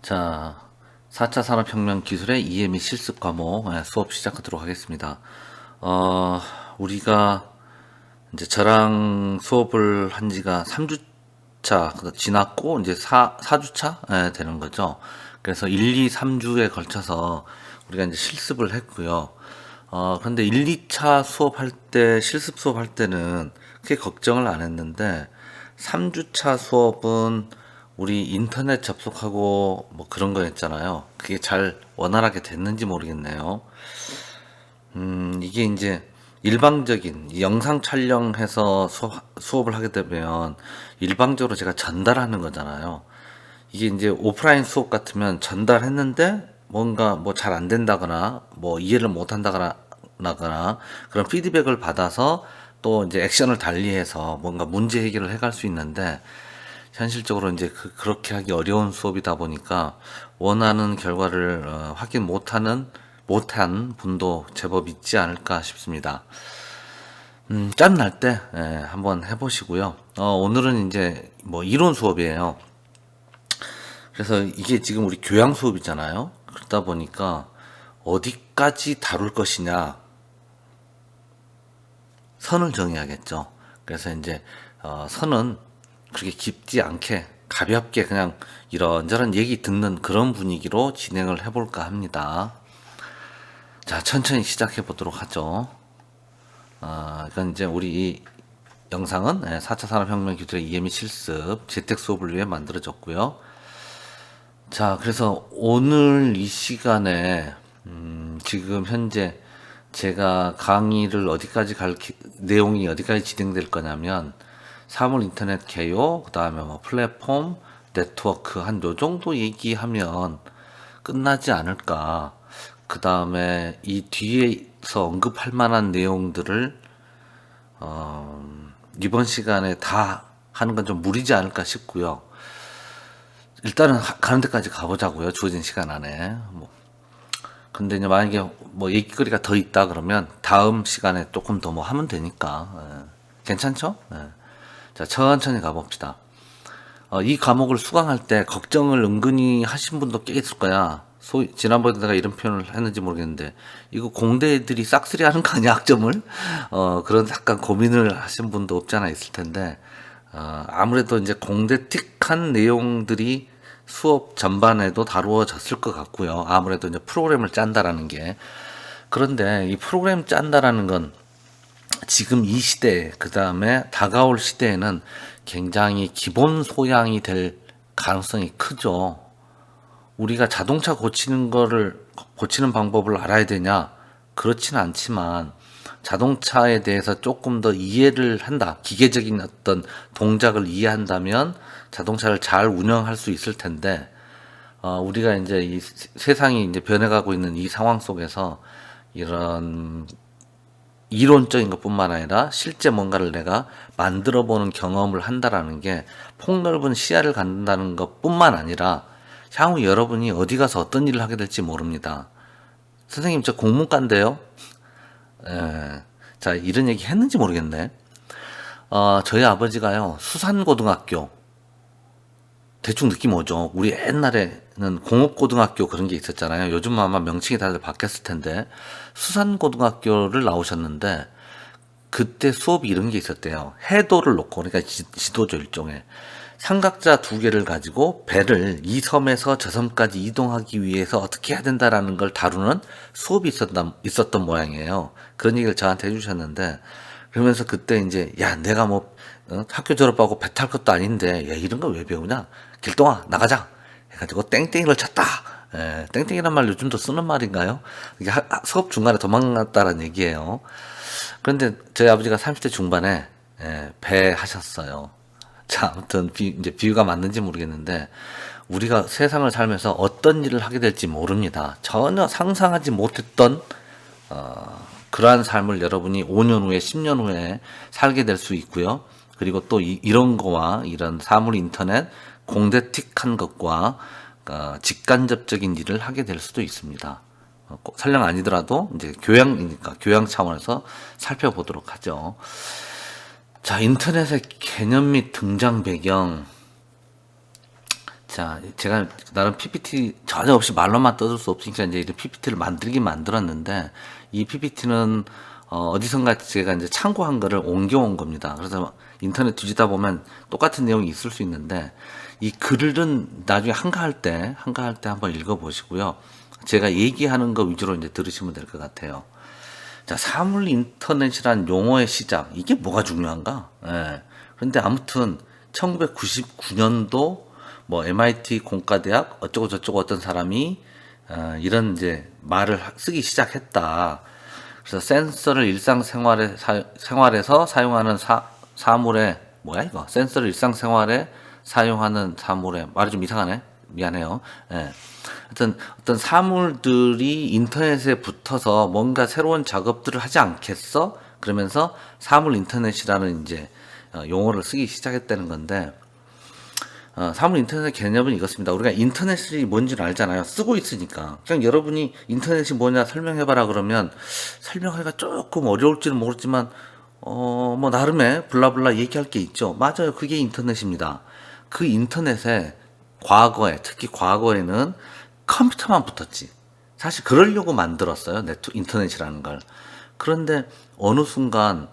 자, 4차 산업혁명 기술의 EME 실습 과목 수업 시작하도록 하겠습니다. 우리가 이제 저랑 수업을 한 지가 3주차 지났고 이제 4주차 되는 거죠. 그래서 1, 2, 3주에 걸쳐서 우리가 이제 실습을 했고요. 그런데 1, 2차 수업할 때, 실습 수업할 때는 크게 걱정을 안 했는데 3주차 수업은 우리 인터넷 접속하고 뭐 그런 거 했잖아요. 그게 잘 원활하게 됐는지 모르겠네요. 이게 이제 일방적인 영상 촬영해서 수업을 하게 되면 일방적으로 제가 전달하는 거잖아요. 이게 이제 오프라인 수업 같으면 전달했는데 뭔가 뭐 잘 안 된다거나 뭐 이해를 못 한다거나 그런 피드백을 받아서 또 이제 액션을 달리해서 뭔가 문제 해결을 해갈 수 있는데 현실적으로 이제 그렇게 하기 어려운 수업이다 보니까 원하는 결과를 확인 못한 분도 제법 있지 않을까 싶습니다. 짬날 때 한번 해보시고요. 오늘은 이제 뭐 이론 수업이에요. 그래서 이게 지금 우리 교양 수업이잖아요. 그러다 보니까 어디까지 다룰 것이냐 선을 정해야겠죠. 그래서 이제 선은 그렇게 깊지 않게 가볍게 그냥 이런저런 얘기 듣는 그런 분위기로 진행을 해볼까 합니다. 자, 천천히 시작해 보도록 하죠. 이건 이제 우리 이 영상은 4차 산업혁명 기술의 EME 실습 재택 수업을 위해 만들어졌고요. 자, 그래서 오늘 이 시간에 지금 현재 제가 강의를 내용이 어디까지 진행될 거냐면 사물 인터넷 개요, 그 다음에 뭐 플랫폼, 네트워크 한 요 정도 얘기하면 끝나지 않을까. 그 다음에 이 뒤에서 언급할 만한 내용들을 이번 시간에 다 하는 건 좀 무리지 않을까 싶고요. 일단은 가는 데까지 가보자고요. 주어진 시간 안에. 근데 이제 만약에 뭐 얘기거리가 더 있다 그러면 다음 시간에 조금 더 뭐 하면 되니까. 괜찮죠? 자, 천천히 가봅시다. 이 과목을 수강할 때 걱정을 은근히 하신 분도 꽤 있을 거야. 지난번에 내가 이런 표현을 했는지 모르겠는데, 이거 공대 애들이 싹쓸이 하는 거 아니야, 학점을? 그런 약간 고민을 하신 분도 없지 않아 있을 텐데, 아무래도 이제 공대틱한 내용들이 수업 전반에도 다루어졌을 것 같고요. 아무래도 이제 프로그램을 짠다라는 게. 그런데 이 프로그램 짠다라는 건 지금 이 시대, 그 다음에 다가올 시대에는 굉장히 기본 소양이 될 가능성이 크죠. 우리가 자동차 고치는 방법을 알아야 되냐? 그렇지는 않지만, 자동차에 대해서 조금 더 이해를 한다. 기계적인 어떤 동작을 이해한다면 자동차를 잘 운영할 수 있을 텐데, 우리가 이제 이 세상이 이제 변해가고 있는 이 상황 속에서 이런 이론적인 것뿐만 아니라 실제 뭔가를 내가 만들어 보는 경험을 한다라는 게 폭넓은 시야를 갖는다는 것뿐만 아니라 향후 여러분이 어디 가서 어떤 일을 하게 될지 모릅니다. 선생님, 저 공문과인데요. 자, 이런 얘기 했는지 모르겠네. 저희 아버지가요, 수산고등학교, 대충 느낌 오죠. 우리 옛날에는 공업고등학교 그런 게 있었잖아요. 요즘은 아마 명칭이 다들 바뀌었을 텐데, 수산고등학교를 나오셨는데, 그때 수업이 이런 게 있었대요. 해도를 놓고, 그러니까 지도죠, 일종의. 삼각자 두 개를 가지고 배를 이 섬에서 저 섬까지 이동하기 위해서 어떻게 해야 된다라는 걸 다루는 수업이 있었던 모양이에요. 그런 얘기를 저한테 해주셨는데, 그러면서 그때 이제, 야, 내가 뭐, 학교 졸업하고 배 탈 것도 아닌데, 야, 이런 거 왜 배우냐? 길동아, 나가자! 해가지고 땡땡이를 쳤다! 땡땡이란 말 요즘도 쓰는 말인가요? 이게 수업 중간에 도망갔다는 얘기예요. 그런데 저희 아버지가 30대 중반에 배 하셨어요. 자, 아무튼 이제 비유가 맞는지 모르겠는데 우리가 세상을 살면서 어떤 일을 하게 될지 모릅니다. 전혀 상상하지 못했던 그러한 삶을 여러분이 5년 후에 10년 후에 살게 될 수 있고요. 그리고 또 이런 거와 이런 사물 인터넷 공대틱한 것과 직간접적인 일을 하게 될 수도 있습니다. 꼭 설령 아니더라도 이제 교양이니까 교양 차원에서 살펴보도록 하죠. 자, 인터넷의 개념 및 등장 배경. 자, 제가 나름 PPT 전혀 없이 말로만 떠들 수 없으니까 이제 이런 PPT를 만들긴 만들었는데, 이 PPT는 어디선가 제가 이제 참고한 거를 옮겨온 겁니다. 그래서 인터넷 뒤지다 보면 똑같은 내용이 있을 수 있는데, 이 글은 나중에 한가할 때 한번 읽어보시고요. 제가 얘기하는 거 위주로 이제 들으시면 될 것 같아요. 자, 사물 인터넷이란 용어의 시작. 이게 뭐가 중요한가? 예. 그런데 아무튼 1999년도 뭐 MIT 공과대학 어쩌고 저쩌고 어떤 사람이 이런 이제 말을 쓰기 시작했다. 그래서 센서를 일상생활에서 사용하는 사물에 뭐야 이거? 센서를 일상생활에 사용하는 사물에 말이 좀 이상하네. 미안해요. 예. 하여튼 어떤 사물들이 인터넷에 붙어서 뭔가 새로운 작업들을 하지 않겠어? 그러면서 사물 인터넷이라는 이제 용어를 쓰기 시작했다는 건데, 사물 인터넷의 개념은 이렇습니다. 우리가 인터넷이 뭔지를 알잖아요. 쓰고 있으니까. 그냥 여러분이 인터넷이 뭐냐 설명해봐라 그러면 설명하기가 조금 어려울지는 모르지만, 뭐 나름의 블라블라 얘기할 게 있죠. 맞아요. 그게 인터넷입니다. 그 인터넷에 특히 과거에는 컴퓨터만 붙었지. 사실 그러려고 만들었어요. 인터넷이라는 걸. 그런데 어느 순간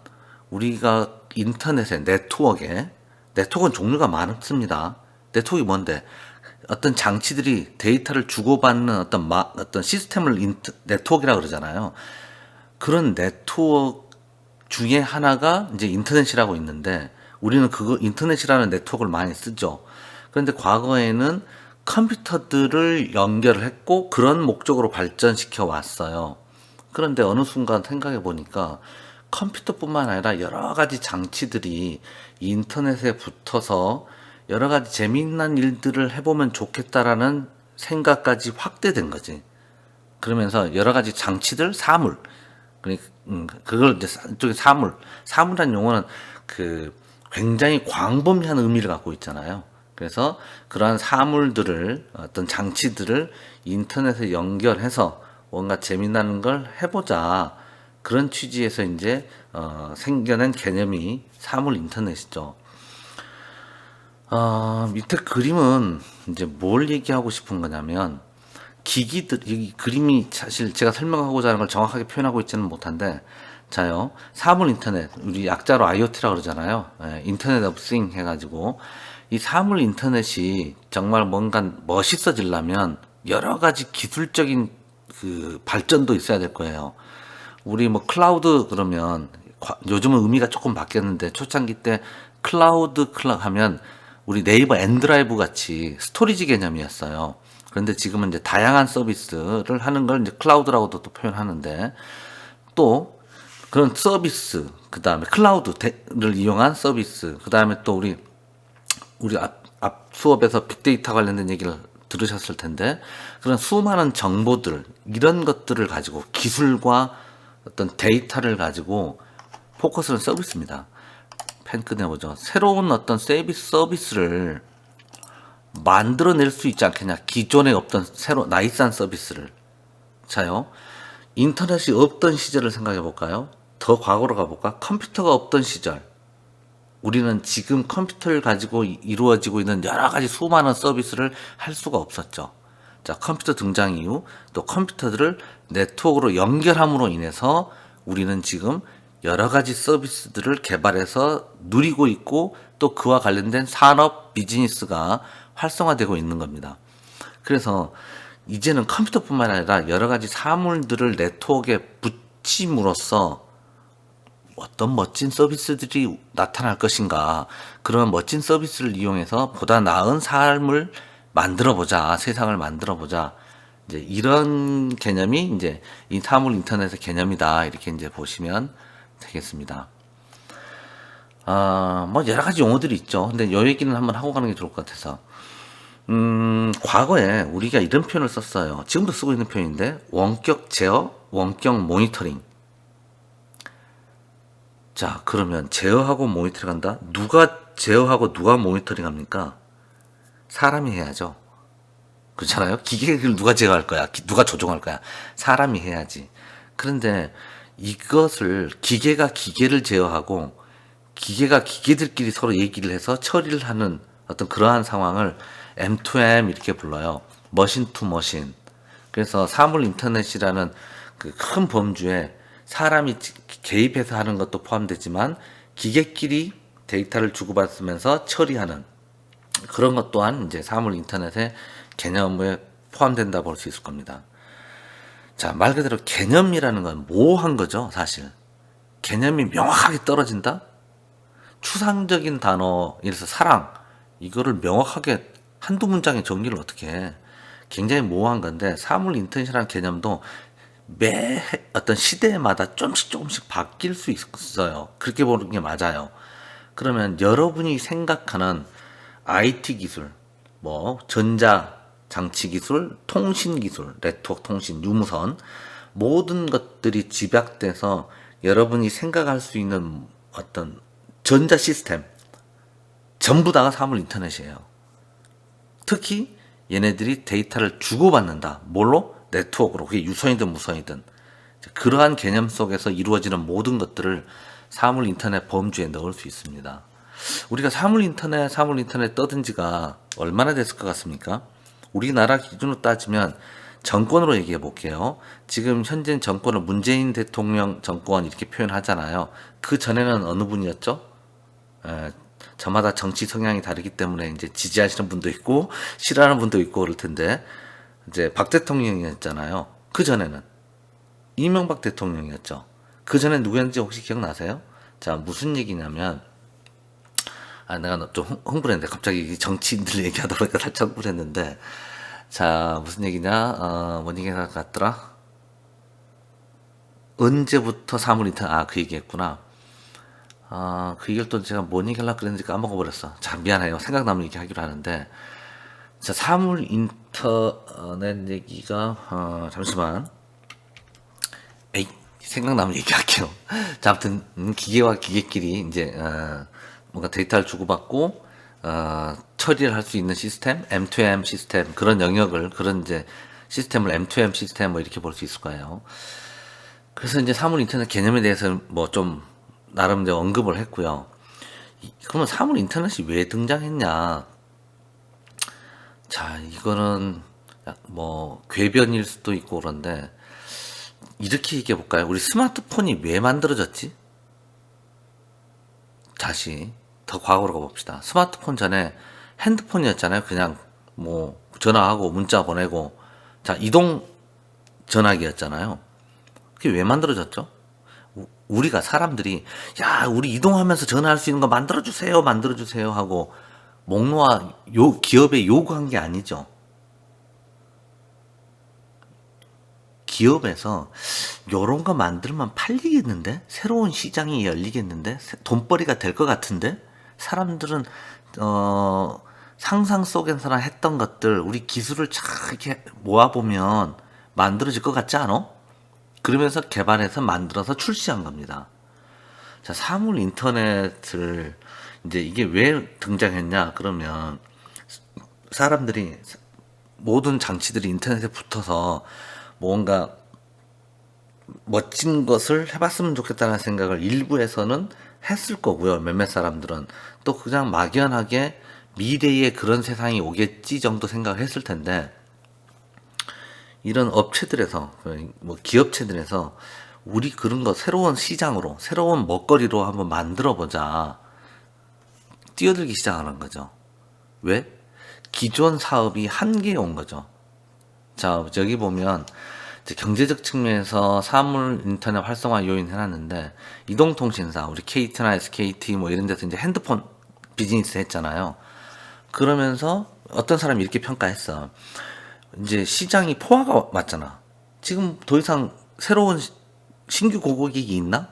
우리가 인터넷에 네트워크는 종류가 많습니다. 네트워크가 뭔데? 어떤 장치들이 데이터를 주고받는 어떤 시스템을 네트워크라고 그러잖아요. 그런 네트워크 중에 하나가 이제 인터넷이라고 있는데, 우리는 인터넷이라는 네트워크를 많이 쓰죠. 그런데 과거에는 컴퓨터들을 연결을 했고 그런 목적으로 발전시켜 왔어요. 그런데 어느 순간 생각해 보니까 컴퓨터뿐만 아니라 여러 가지 장치들이 인터넷에 붙어서 여러 가지 재미난 일들을 해보면 좋겠다라는 생각까지 확대된 거지. 그러면서 여러 가지 장치들, 그걸 이제 이쪽에 사물이라는 용어는 굉장히 광범위한 의미를 갖고 있잖아요. 그래서 그러한 사물들을, 어떤 장치들을 인터넷에 연결해서 뭔가 재미나는 걸 해보자. 그런 취지에서 이제 생겨난 개념이 사물 인터넷이죠. 밑에 그림은 이제 뭘 얘기하고 싶은 거냐면, 이 그림이 사실 제가 설명하고자 하는 걸 정확하게 표현하고 있지는 못한데, 자요, 사물 인터넷, 우리 약자로 IoT라고 그러잖아요. 인터넷 오브 싱 해가지고, 이 사물 인터넷이 정말 뭔가 멋있어지려면 여러 가지 기술적인 발전도 있어야 될 거예요. 우리 뭐 클라우드 그러면 요즘은 의미가 조금 바뀌었는데, 초창기 때 클라우드 하면 우리 네이버 엔드라이브 같이 스토리지 개념이었어요. 그런데 지금은 이제 다양한 서비스를 하는 걸 이제 클라우드라고도 또 표현하는데, 또 그런 서비스, 그 다음에 클라우드를 이용한 서비스, 그 다음에 또 우리 앞 수업에서 빅데이터 관련된 얘기를 들으셨을 텐데, 그런 수많은 정보들, 이런 것들을 가지고 기술과 어떤 데이터를 가지고 포커스는 서비스입니다. 펜 꺼내보죠. 새로운 어떤 서비스를 만들어낼 수 있지 않겠냐. 기존에 없던 나이스한 서비스를. 자요, 인터넷이 없던 시절을 생각해 볼까요? 더 과거로 가볼까? 컴퓨터가 없던 시절. 우리는 지금 컴퓨터를 가지고 이루어지고 있는 여러 가지 수많은 서비스를 할 수가 없었죠. 자, 컴퓨터 등장 이후 또 컴퓨터들을 네트워크로 연결함으로 인해서 우리는 지금 여러 가지 서비스들을 개발해서 누리고 있고, 또 그와 관련된 산업 비즈니스가 활성화되고 있는 겁니다. 그래서 이제는 컴퓨터뿐만 아니라 여러 가지 사물들을 네트워크에 붙임으로써 어떤 멋진 서비스들이 나타날 것인가, 그런 멋진 서비스를 이용해서 보다 나은 삶을 만들어보자, 세상을 만들어보자, 이제 이런 개념이 이제 이 사물 인터넷의 개념이다, 이렇게 이제 보시면 되겠습니다. 뭐 여러 가지 용어들이 있죠. 근데 이 얘기는 한번 하고 가는 게 좋을 것 같아서, 과거에 우리가 이런 표현을 썼어요. 지금도 쓰고 있는 표현인데, 원격 제어, 원격 모니터링. 자, 그러면 제어하고 모니터링 한다? 누가 제어하고 누가 모니터링 합니까? 사람이 해야죠. 그렇잖아요? 기계를 누가 제어할 거야? 누가 조종할 거야? 사람이 해야지. 그런데 이것을 기계가 기계를 제어하고 기계가 기계들끼리 서로 얘기를 해서 처리를 하는 어떤 그러한 상황을 M2M 이렇게 불러요. 머신 투 머신. 그래서 사물 인터넷이라는 그 큰 범주에 사람이 개입해서 하는 것도 포함되지만 기계끼리 데이터를 주고받으면서 처리하는 그런 것 또한 이제 사물 인터넷의 개념에 포함된다 볼 수 있을 겁니다. 자, 말 그대로 개념이라는 건 모호한 거죠, 사실. 개념이 명확하게 떨어진다? 추상적인 단어, 예를 들어서 사랑, 이거를 명확하게 한두 문장에 정리를 어떻게 해. 굉장히 모호한 건데, 사물 인터넷이라는 개념도 매 어떤 시대마다 조금씩 바뀔 수 있어요. 그렇게 보는 게 맞아요. 그러면 여러분이 생각하는 IT 기술, 뭐 전자 장치 기술, 통신 기술, 네트워크 통신, 유무선 모든 것들이 집약돼서 여러분이 생각할 수 있는 어떤 전자 시스템 전부 다가 사물 인터넷이에요. 특히 얘네들이 데이터를 주고받는다. 뭘로? 네트워크로. 그게 유선이든 무선이든. 그러한 개념 속에서 이루어지는 모든 것들을 사물 인터넷 범주에 넣을 수 있습니다. 우리가 사물 인터넷 떠든 지가 얼마나 됐을 것 같습니까? 우리나라 기준으로 따지면 정권으로 얘기해 볼게요. 지금 현재 정권을 문재인 대통령 정권 이렇게 표현하잖아요. 그 전에는 어느 분이었죠? 저마다 정치 성향이 다르기 때문에 이제 지지하시는 분도 있고 싫어하는 분도 있고 그럴 텐데 이제 박 대통령이었잖아요. 그 전에는 이명박 대통령이었죠. 그 전에 누구였는지 혹시 기억나세요? 자, 무슨 얘기냐면 내가 좀 흥분했는데 갑자기 정치인들 얘기하다 보니까 살짝 흥분했는데 자, 무슨 얘기냐? 뭔 얘기가 같더라? 언제부터 사물 인터넷 그 얘기했구나. 그 얘기를 또 제가 뭔 얘기하려고 그랬는지 까먹어버렸어. 자, 미안해요. 생각나면 얘기하기로 하는데 자, 사물 인터넷 얘기가 잠시만. 에이, 생각나면 얘기할게요. 자, 아무튼 기계와 기계끼리 이제 뭔가 데이터를 주고받고 처리를 할 수 있는 시스템, M2M 시스템 그런 영역을 그런 이제 시스템을 M2M 시스템 뭐 이렇게 볼 수 있을 거예요. 그래서 이제 사물 인터넷 개념에 대해서 뭐 좀 나름 이제 언급을 했고요. 그러면 사물 인터넷이 왜 등장했냐? 자, 이거는 뭐 궤변일 수도 있고 그런데 이렇게 얘기해 볼까요? 우리 스마트폰이 왜 만들어졌지? 다시 더 과거로 가봅시다. 스마트폰 전에 핸드폰이었잖아요. 그냥 뭐 전화하고 문자 보내고 자, 이동 전화기였잖아요. 그게 왜 만들어졌죠? 우리가 사람들이 야, 우리 이동하면서 전화할 수 있는 거 만들어 주세요 하고 목 놓아 기업에 요구한 게 아니죠. 기업에서 요런 거 만들면 팔리겠는데? 새로운 시장이 열리겠는데? 돈벌이가 될 것 같은데? 사람들은 상상 속에서나 했던 것들 우리 기술을 잘 이렇게 모아보면 만들어질 것 같지 않아? 그러면서 개발해서 만들어서 출시한 겁니다. 자, 사물 인터넷을 이제 이게 왜 등장했냐 그러면 사람들이 모든 장치들이 인터넷에 붙어서 뭔가 멋진 것을 해봤으면 좋겠다는 생각을 일부에서는 했을 거고요. 몇몇 사람들은 또 그냥 막연하게 미래에 그런 세상이 오겠지 정도 생각을 했을 텐데 이런 업체들에서 뭐 기업체들에서 우리 그런 거 새로운 시장으로 새로운 먹거리로 한번 만들어 보자 뛰어들기 시작하는 거죠. 왜? 기존 사업이 한계에 온 거죠. 자, 여기 보면 경제적 측면에서 사물 인터넷 활성화 요인 해놨는데 이동통신사 우리 KT나 SKT 뭐 이런 데서 이제 핸드폰 비즈니스 했잖아요. 그러면서 어떤 사람이 이렇게 평가했어. 이제 시장이 포화가 맞잖아. 지금 더 이상 새로운 신규 고객이 있나?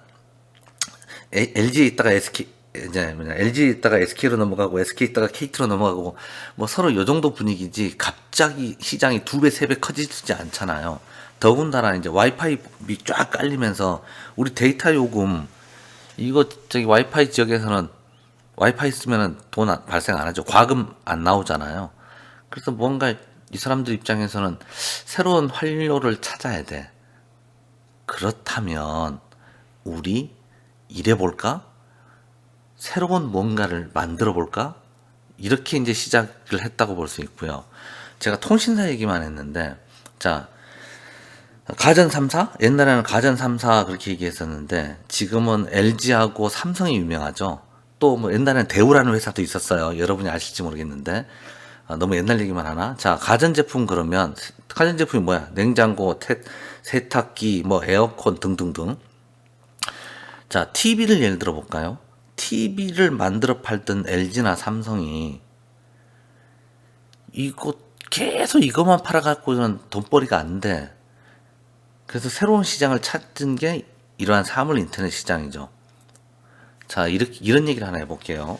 LG에 있다가 SK 이제 LG에 있다가 SK로 넘어가고 SK에 있다가 KT로 넘어가고 뭐 서로 요 정도 분위기지 갑자기 시장이 2배, 3배 커지지 않잖아요. 더군다나 이제 와이파이비 쫙 깔리면서 우리 데이터 요금 이거 저기 와이파이 지역에서는 와이파이 쓰면은 돈 발생 안 하죠. 과금 안 나오잖아요. 그래서 뭔가 이 사람들 입장에서는 새로운 활로를 찾아야 돼. 그렇다면 우리 일해 볼까? 새로운 뭔가를 만들어 볼까? 이렇게 이제 시작을 했다고 볼 수 있고요. 제가 통신사 얘기만 했는데, 자, 가전 3사? 옛날에는 가전 3사 그렇게 얘기했었는데, 지금은 LG하고 삼성이 유명하죠. 또 뭐 옛날에는 대우라는 회사도 있었어요. 여러분이 아실지 모르겠는데, 너무 옛날 얘기만 하나? 자, 가전제품 그러면, 가전제품이 뭐야? 냉장고, 세탁기, 뭐 에어컨 등등등. 자, TV를 예를 들어 볼까요? TV를 만들어 팔던 LG나 삼성이 이거 계속 이것만 팔아갖고는 돈벌이가 안 돼. 그래서 새로운 시장을 찾은 게 이러한 사물 인터넷 시장이죠. 자, 이런 얘기를 하나 해볼게요.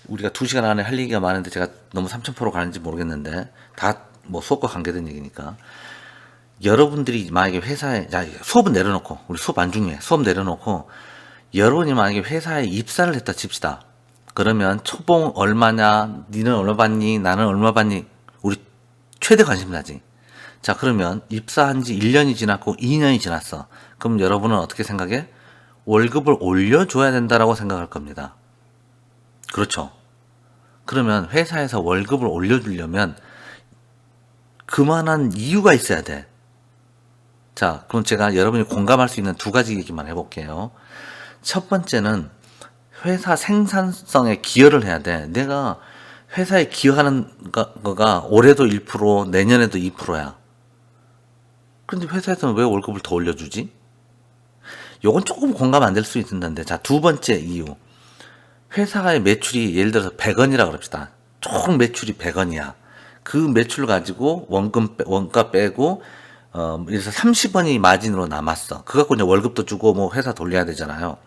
우리가 2시간 안에 할 얘기가 많은데 제가 너무 3000% 가는지 모르겠는데, 다 뭐 수업과 관계된 얘기니까. 여러분들이 만약에 회사에, 자, 수업은 내려놓고, 우리 수업 안 중요해. 수업 내려놓고, 여러분이 만약에 회사에 입사를 했다 칩시다. 그러면 초봉 얼마냐, 니는 얼마 받니, 나는 얼마 받니, 우리 최대 관심 나지. 자, 그러면 입사한 지 1년이 지났고 2년이 지났어. 그럼 여러분은 어떻게 생각해? 월급을 올려줘야 된다라고 생각할 겁니다. 그렇죠. 그러면 회사에서 월급을 올려주려면 그만한 이유가 있어야 돼. 자, 그럼 제가 여러분이 공감할 수 있는 2가지 얘기만 해볼게요. 첫 번째는 회사 생산성에 기여를 해야 돼. 내가 회사에 기여하는 거가 올해도 1%, 내년에도 2%야. 근데 회사에서는 왜 월급을 더 올려주지? 요건 조금 공감 안 될 수 있는데, 자, 2번째 이유. 회사의 매출이 예를 들어서 100원이라 그럽시다. 총 매출이 100원이야. 그 매출 가지고 원가 빼고, 그래서 30원이 마진으로 남았어. 그거 갖고 이제 월급도 주고 뭐 회사 돌려야 되잖아요.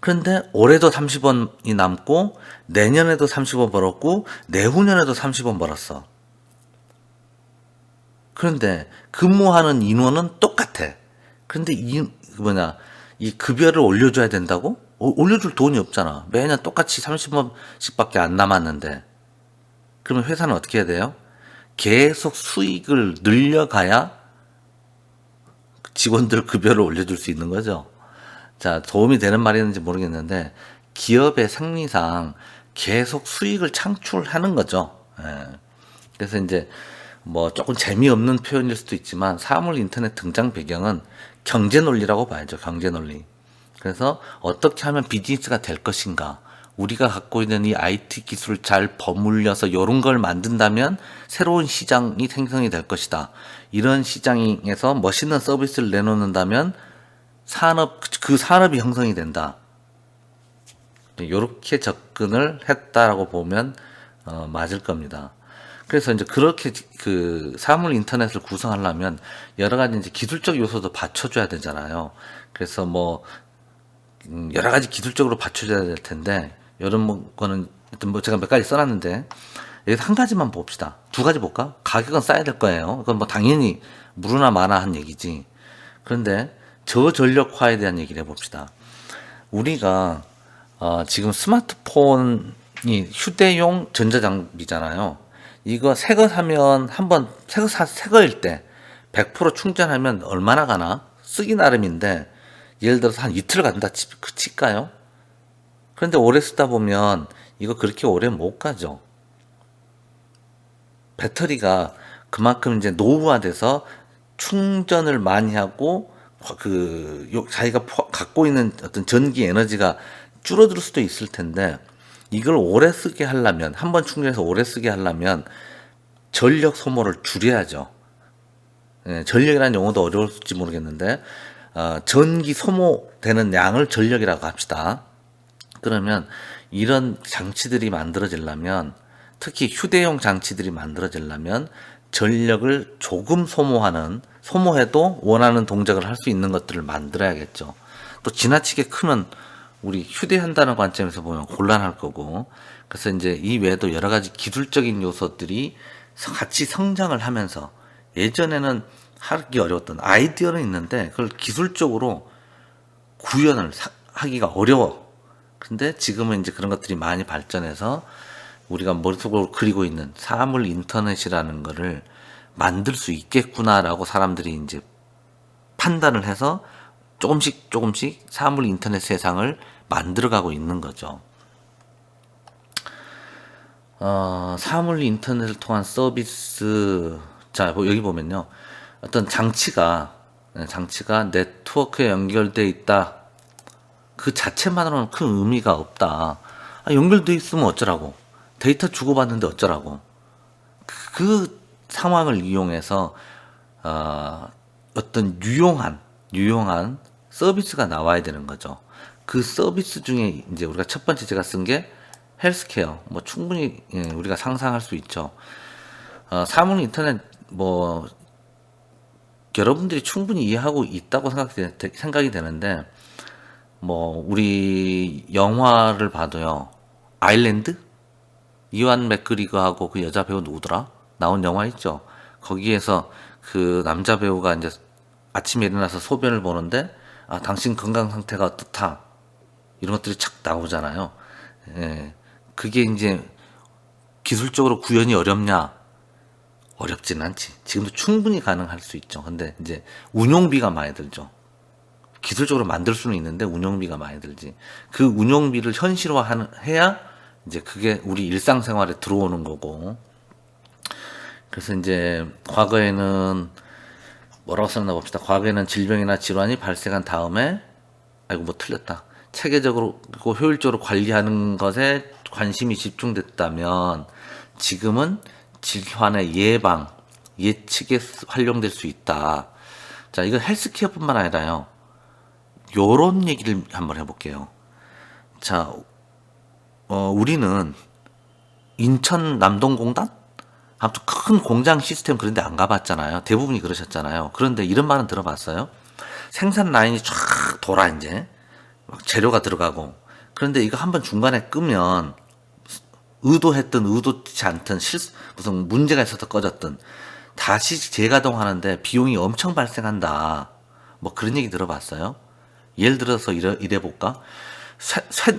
그런데 올해도 30원이 남고, 내년에도 30원 벌었고, 내후년에도 30원 벌었어. 그런데 근무하는 인원은 똑같아. 그런데 이 급여를 올려줘야 된다고? 올려줄 돈이 없잖아. 매년 똑같이 30원씩 밖에 안 남았는데. 그러면 회사는 어떻게 해야 돼요? 계속 수익을 늘려가야 직원들 급여를 올려줄 수 있는 거죠. 자, 도움이 되는 말이었는지 모르겠는데, 기업의 생리상 계속 수익을 창출하는 거죠. 예. 그래서 이제 뭐 조금 재미없는 표현일 수도 있지만, 사물 인터넷 등장 배경은 경제 논리라고 봐야죠. 경제 논리. 그래서 어떻게 하면 비즈니스가 될 것인가, 우리가 갖고 있는 이 IT 기술을 잘 버물려서 이런 걸 만든다면 새로운 시장이 생성이 될 것이다. 이런 시장에서 멋있는 서비스를 내놓는다면 그 산업이 형성이 된다. 이렇게 접근을 했다라고 보면 맞을 겁니다. 그래서 이제 그렇게 그 사물 인터넷을 구성하려면 여러 가지 이제 기술적 요소도 받쳐줘야 되잖아요. 그래서 뭐 여러 가지 기술적으로 받쳐줘야 될 텐데, 이런 거는 뭐 제가 몇 가지 써놨는데, 여기서 한 가지만 봅시다. 2가지 볼까? 가격은 싸야 될 거예요. 그건 뭐 당연히 무르나 마나 한 얘기지. 그런데 저전력화에 대한 얘기를 해봅시다. 우리가 지금 스마트폰이 휴대용 전자장비잖아요. 이거 새 거 사면 새 거일 때 100% 충전하면 얼마나 가나? 쓰기 나름인데, 예를 들어서 한 이틀 간다 칠까요? 그런데 오래 쓰다 보면 이거 그렇게 오래 못 가죠. 배터리가 그만큼 이제 노후화돼서 충전을 많이 하고 자기가 갖고 있는 어떤 전기 에너지가 줄어들 수도 있을 텐데, 이걸 오래 쓰게 하려면, 한번 충전해서 오래 쓰게 하려면 전력 소모를 줄여야죠. 예, 전력이라는 용어도 어려울지 모르겠는데, 전기 소모되는 양을 전력이라고 합시다. 그러면 이런 장치들이 만들어지려면, 특히 휴대용 장치들이 만들어지려면 전력을 조금 소모해도 원하는 동작을 할 수 있는 것들을 만들어야겠죠. 또 지나치게 크면 우리 휴대한다는 관점에서 보면 곤란할 거고, 그래서 이제 이 외에도 여러 가지 기술적인 요소들이 같이 성장을 하면서, 예전에는 하기 어려웠던 아이디어는 있는데 그걸 기술적으로 구현을 하기가 어려워. 근데 지금은 이제 그런 것들이 많이 발전해서 우리가 머릿속으로 그리고 있는 사물 인터넷이라는 거를 만들 수 있겠구나라고 사람들이 이제 판단을 해서 조금씩 사물 인터넷 세상을 만들어가고 있는 거죠. 사물 인터넷을 통한 서비스. 자, 여기 보면요. 어떤 장치가 네트워크에 연결돼 있다. 그 자체만으로는 큰 의미가 없다. 연결돼 있으면 어쩌라고. 데이터 주고받는데 어쩌라고. 그 상황을 이용해서 어떤 유용한 서비스가 나와야 되는 거죠. 그 서비스 중에 이제 우리가 첫 번째 제가 쓴 게 헬스케어. 뭐 충분히 우리가 상상할 수 있죠. 사물 인터넷 뭐 여러분들이 충분히 이해하고 있다고 생각이 되는데, 뭐 우리 영화를 봐도요. 아일랜드? 이완 맥그리거하고 그 여자 배우 누구더라? 나온 영화 있죠. 거기에서 그 남자 배우가 이제 아침에 일어나서 소변을 보는데, 당신 건강 상태가 어떻다. 이런 것들이 착 나오잖아요. 예. 그게 이제 기술적으로 구현이 어렵냐? 어렵진 않지. 지금도 충분히 가능할 수 있죠. 근데 이제 운용비가 많이 들죠. 기술적으로 만들 수는 있는데 운용비가 많이 들지. 그 운용비를 현실화해야 이제 그게 우리 일상생활에 들어오는 거고. 그래서 이제 과거에는 뭐라고 썼나 봅시다. 과거에는 질병이나 질환이 발생한 다음에, 아이고 뭐 틀렸다. 체계적으로 효율적으로 관리하는 것에 관심이 집중됐다면, 지금은 질환의 예방, 예측에 활용될 수 있다. 자, 이거 헬스케어뿐만 아니라요. 요런 얘기를 한번 해볼게요. 자, 우리는 인천 남동공단? 아무튼 큰 공장 시스템 그런 데 안 가봤잖아요. 대부분이 그러셨잖아요. 그런데 이런 말은 들어봤어요? 생산 라인이 쫙 돌아, 이제. 막 재료가 들어가고. 그런데 이거 한번 중간에 끄면, 의도했든 의도치 않든 무슨 문제가 있어서 꺼졌든, 다시 재가동하는데 비용이 엄청 발생한다. 뭐 그런 얘기 들어봤어요? 예를 들어서 이래 볼까?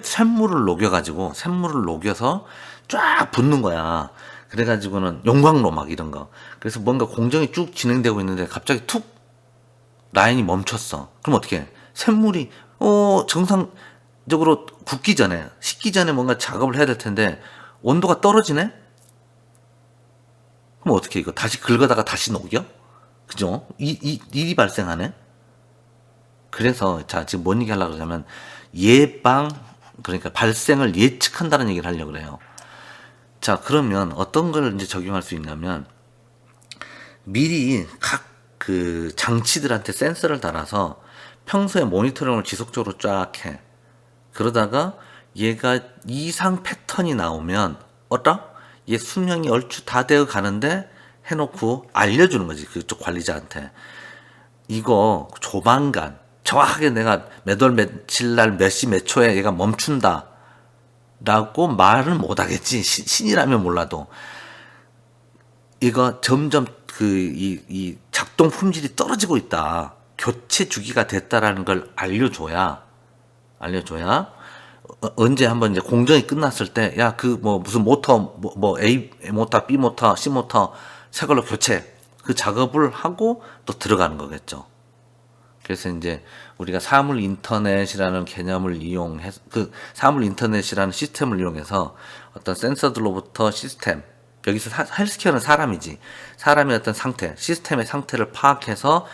쇳물을 녹여서 쫙 붓는 거야. 그래가지고는 용광로 막 이런 거. 그래서 뭔가 공정이 쭉 진행되고 있는데 갑자기 툭 라인이 멈췄어. 그럼 어떻게 해? 쇳물이 정상적으로 식기 전에 뭔가 작업을 해야 될 텐데 온도가 떨어지네? 그럼 어떻게 해? 이거 다시 긁어다가 다시 녹여? 그죠? 일이 발생하네? 그래서 자, 지금 뭔 얘기 하려고 그러냐면 그러니까 발생을 예측한다는 얘기를 하려고 그래요. 자, 그러면 어떤 걸 이제 적용할 수 있냐면, 미리 각 그 장치들한테 센서를 달아서 평소에 모니터링을 지속적으로 쫙 해. 그러다가 얘가 이상 패턴이 나오면 얘 수명이 얼추 다 되어 가는데 해놓고 알려주는 거지, 그쪽 관리자한테. 이거 조만간 정확하게 내가 몇 월 며칠 날 몇 시 몇 초에 얘가 멈춘다 라고 말은 못하겠지. 신이라면 몰라도. 이거 점점 이 작동 품질이 떨어지고 있다. 교체 주기가 됐다라는 걸 알려줘야, 언제 한번 이제 공정이 끝났을 때, 야, 무슨 모터, A 모터, B 모터, C 모터 새 걸로 교체. 그 작업을 하고 또 들어가는 거겠죠. 그래서 이제 우리가 사물 인터넷이라는 사물 인터넷이라는 시스템을 이용해서 어떤 센서들로부터 여기서 헬스케어는 사람이지. 사람의 어떤 상태, 시스템의 상태를 파악해서,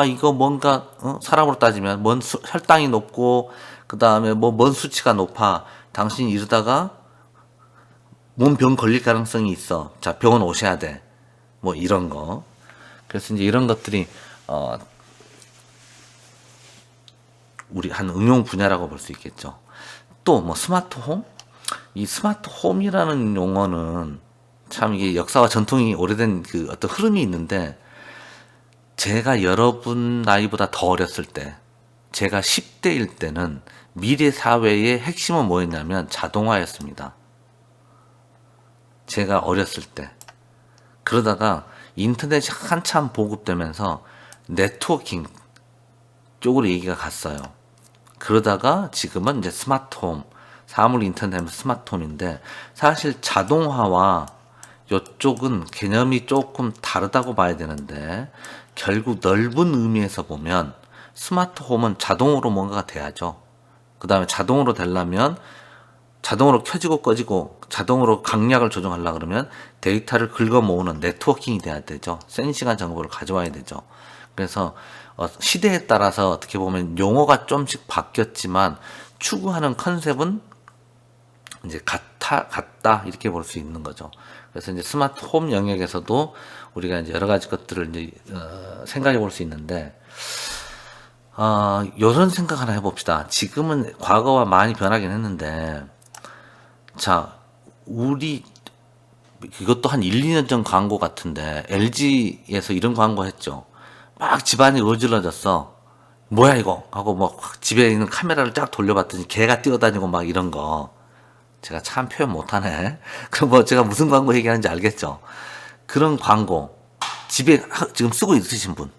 이거 뭔가, 사람으로 따지면, 혈당이 높고, 그 다음에 뭔 수치가 높아. 당신이 이러다가 몸 병 걸릴 가능성이 있어. 자, 병원 오셔야 돼. 뭐 이런 거. 그래서 이제 이런 것들이, 우리 한 응용 분야라고 볼 수 있겠죠. 또 뭐 스마트홈? 이 스마트홈이라는 용어는 참 이게 역사와 전통이 오래된 그 어떤 흐름이 있는데, 제가 여러분 나이보다 더 어렸을 때, 제가 10대일 때는 미래 사회의 핵심은 뭐였냐면 자동화였습니다. 제가 어렸을 때. 그러다가 인터넷이 한참 보급되면서 네트워킹 쪽으로 얘기가 갔어요. 그러다가 지금은 이제 스마트홈, 사물 인터넷 스마트홈인데, 사실 자동화와 이쪽은 개념이 조금 다르다고 봐야 되는데, 결국 넓은 의미에서 보면 스마트홈은 자동으로 뭔가가 돼야죠. 그 다음에 자동으로 되려면 자동으로 켜지고 꺼지고 자동으로 강약을 조정하려 그러면 데이터를 긁어 모으는 네트워킹이 돼야 되죠. 센싱한 정보를 가져와야 되죠. 그래서 시대에 따라서 어떻게 보면 용어가 좀씩 바뀌었지만 추구하는 컨셉은 이제 같다 이렇게 볼 수 있는 거죠. 그래서 이제 스마트 홈 영역에서도 우리가 이제 여러 가지 것들을 이제 생각해 볼 수 있는데, 이런 생각 하나 해봅시다. 지금은 과거와 많이 변하긴 했는데, 자, 우리 이것도 한 1, 2년 전 광고 같은데 LG에서 이런 광고 했죠. 막 집안이 어질러졌어. 뭐야 이거 하고 뭐 집에 있는 카메라를 쫙 돌려봤더니 개가 뛰어다니고 막 이런 거. 제가 참 표현 못하네. 그럼 뭐 제가 무슨 광고 얘기하는지 알겠죠? 그런 광고 집에 지금 쓰고 있으신 분?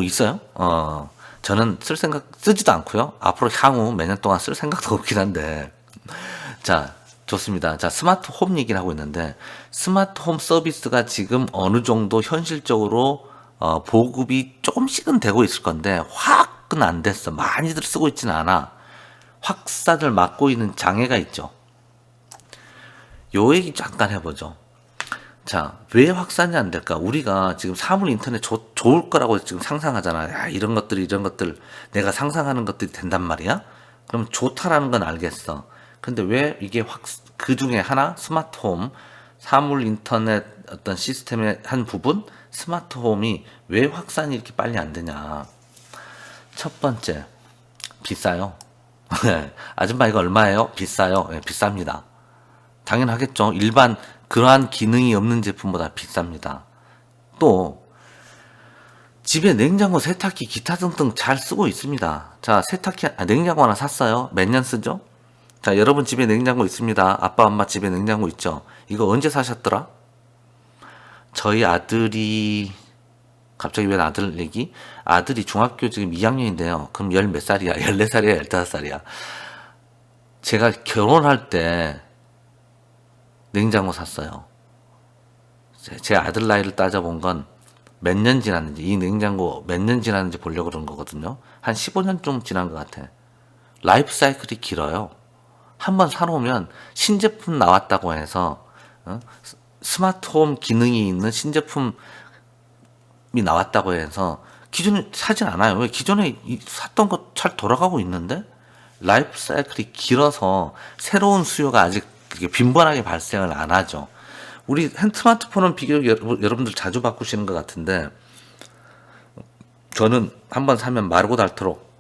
있어요? 저는 쓸 생각 쓰지도 않고요. 앞으로 향후 몇 년 동안 쓸 생각도 없긴 한데. 자, 좋습니다. 자, 스마트 홈 얘기를 하고 있는데, 스마트 홈 서비스가 지금 어느 정도 현실적으로 보급이 조금씩은 되고 있을 건데 확은 안 됐어. 많이들 쓰고 있지는 않아. 확산을 막고 있는 장애가 있죠. 요 얘기 잠깐 해보죠. 자, 왜 확산이 안 될까? 우리가 지금 사물 인터넷 좋을 거라고 지금 상상하잖아. 야, 이런 것들 내가 상상하는 것들이 된단 말이야? 그럼 좋다라는 건 알겠어. 근데 왜 이게 그 중에 하나, 스마트홈, 사물 인터넷 어떤 시스템의 한 부분, 스마트홈이 왜 확산이 이렇게 빨리 안 되냐? 첫 번째, 비싸요. 아줌마 이거 얼마예요? 비싸요. 네, 비쌉니다. 당연하겠죠. 일반 그러한 기능이 없는 제품보다 비쌉니다. 또 집에 냉장고, 세탁기, 기타 등등 잘 쓰고 있습니다. 자, 냉장고 하나 샀어요. 몇 년 쓰죠? 자, 여러분 집에 냉장고 있습니다. 아빠, 엄마 집에 냉장고 있죠? 이거 언제 사셨더라? 저희 아들이, 갑자기 왜 아들 얘기? 아들이 중학교 지금 2학년인데요. 그럼 열 몇 살이야? 14살이야? 15살이야? 제가 결혼할 때 냉장고 샀어요. 제 아들 나이를 따져본 건 몇 년 지났는지, 이 냉장고 몇 년 지났는지 보려고 그런 거거든요. 한 15년쯤 지난 것 같아. 라이프 사이클이 길어요. 한번 사놓으면 신제품 나왔다고 해서 스마트홈 기능이 있는 신제품이 나왔다고 해서 기존에 사진 않아요. 왜 기존에 샀던 거 잘 돌아가고 있는데 라이프 사이클이 길어서 새로운 수요가 아직 빈번하게 발생을 안 하죠. 우리 스마트폰은 비교적 여러분들 자주 바꾸시는 것 같은데 저는 한번 사면 마르고 닳도록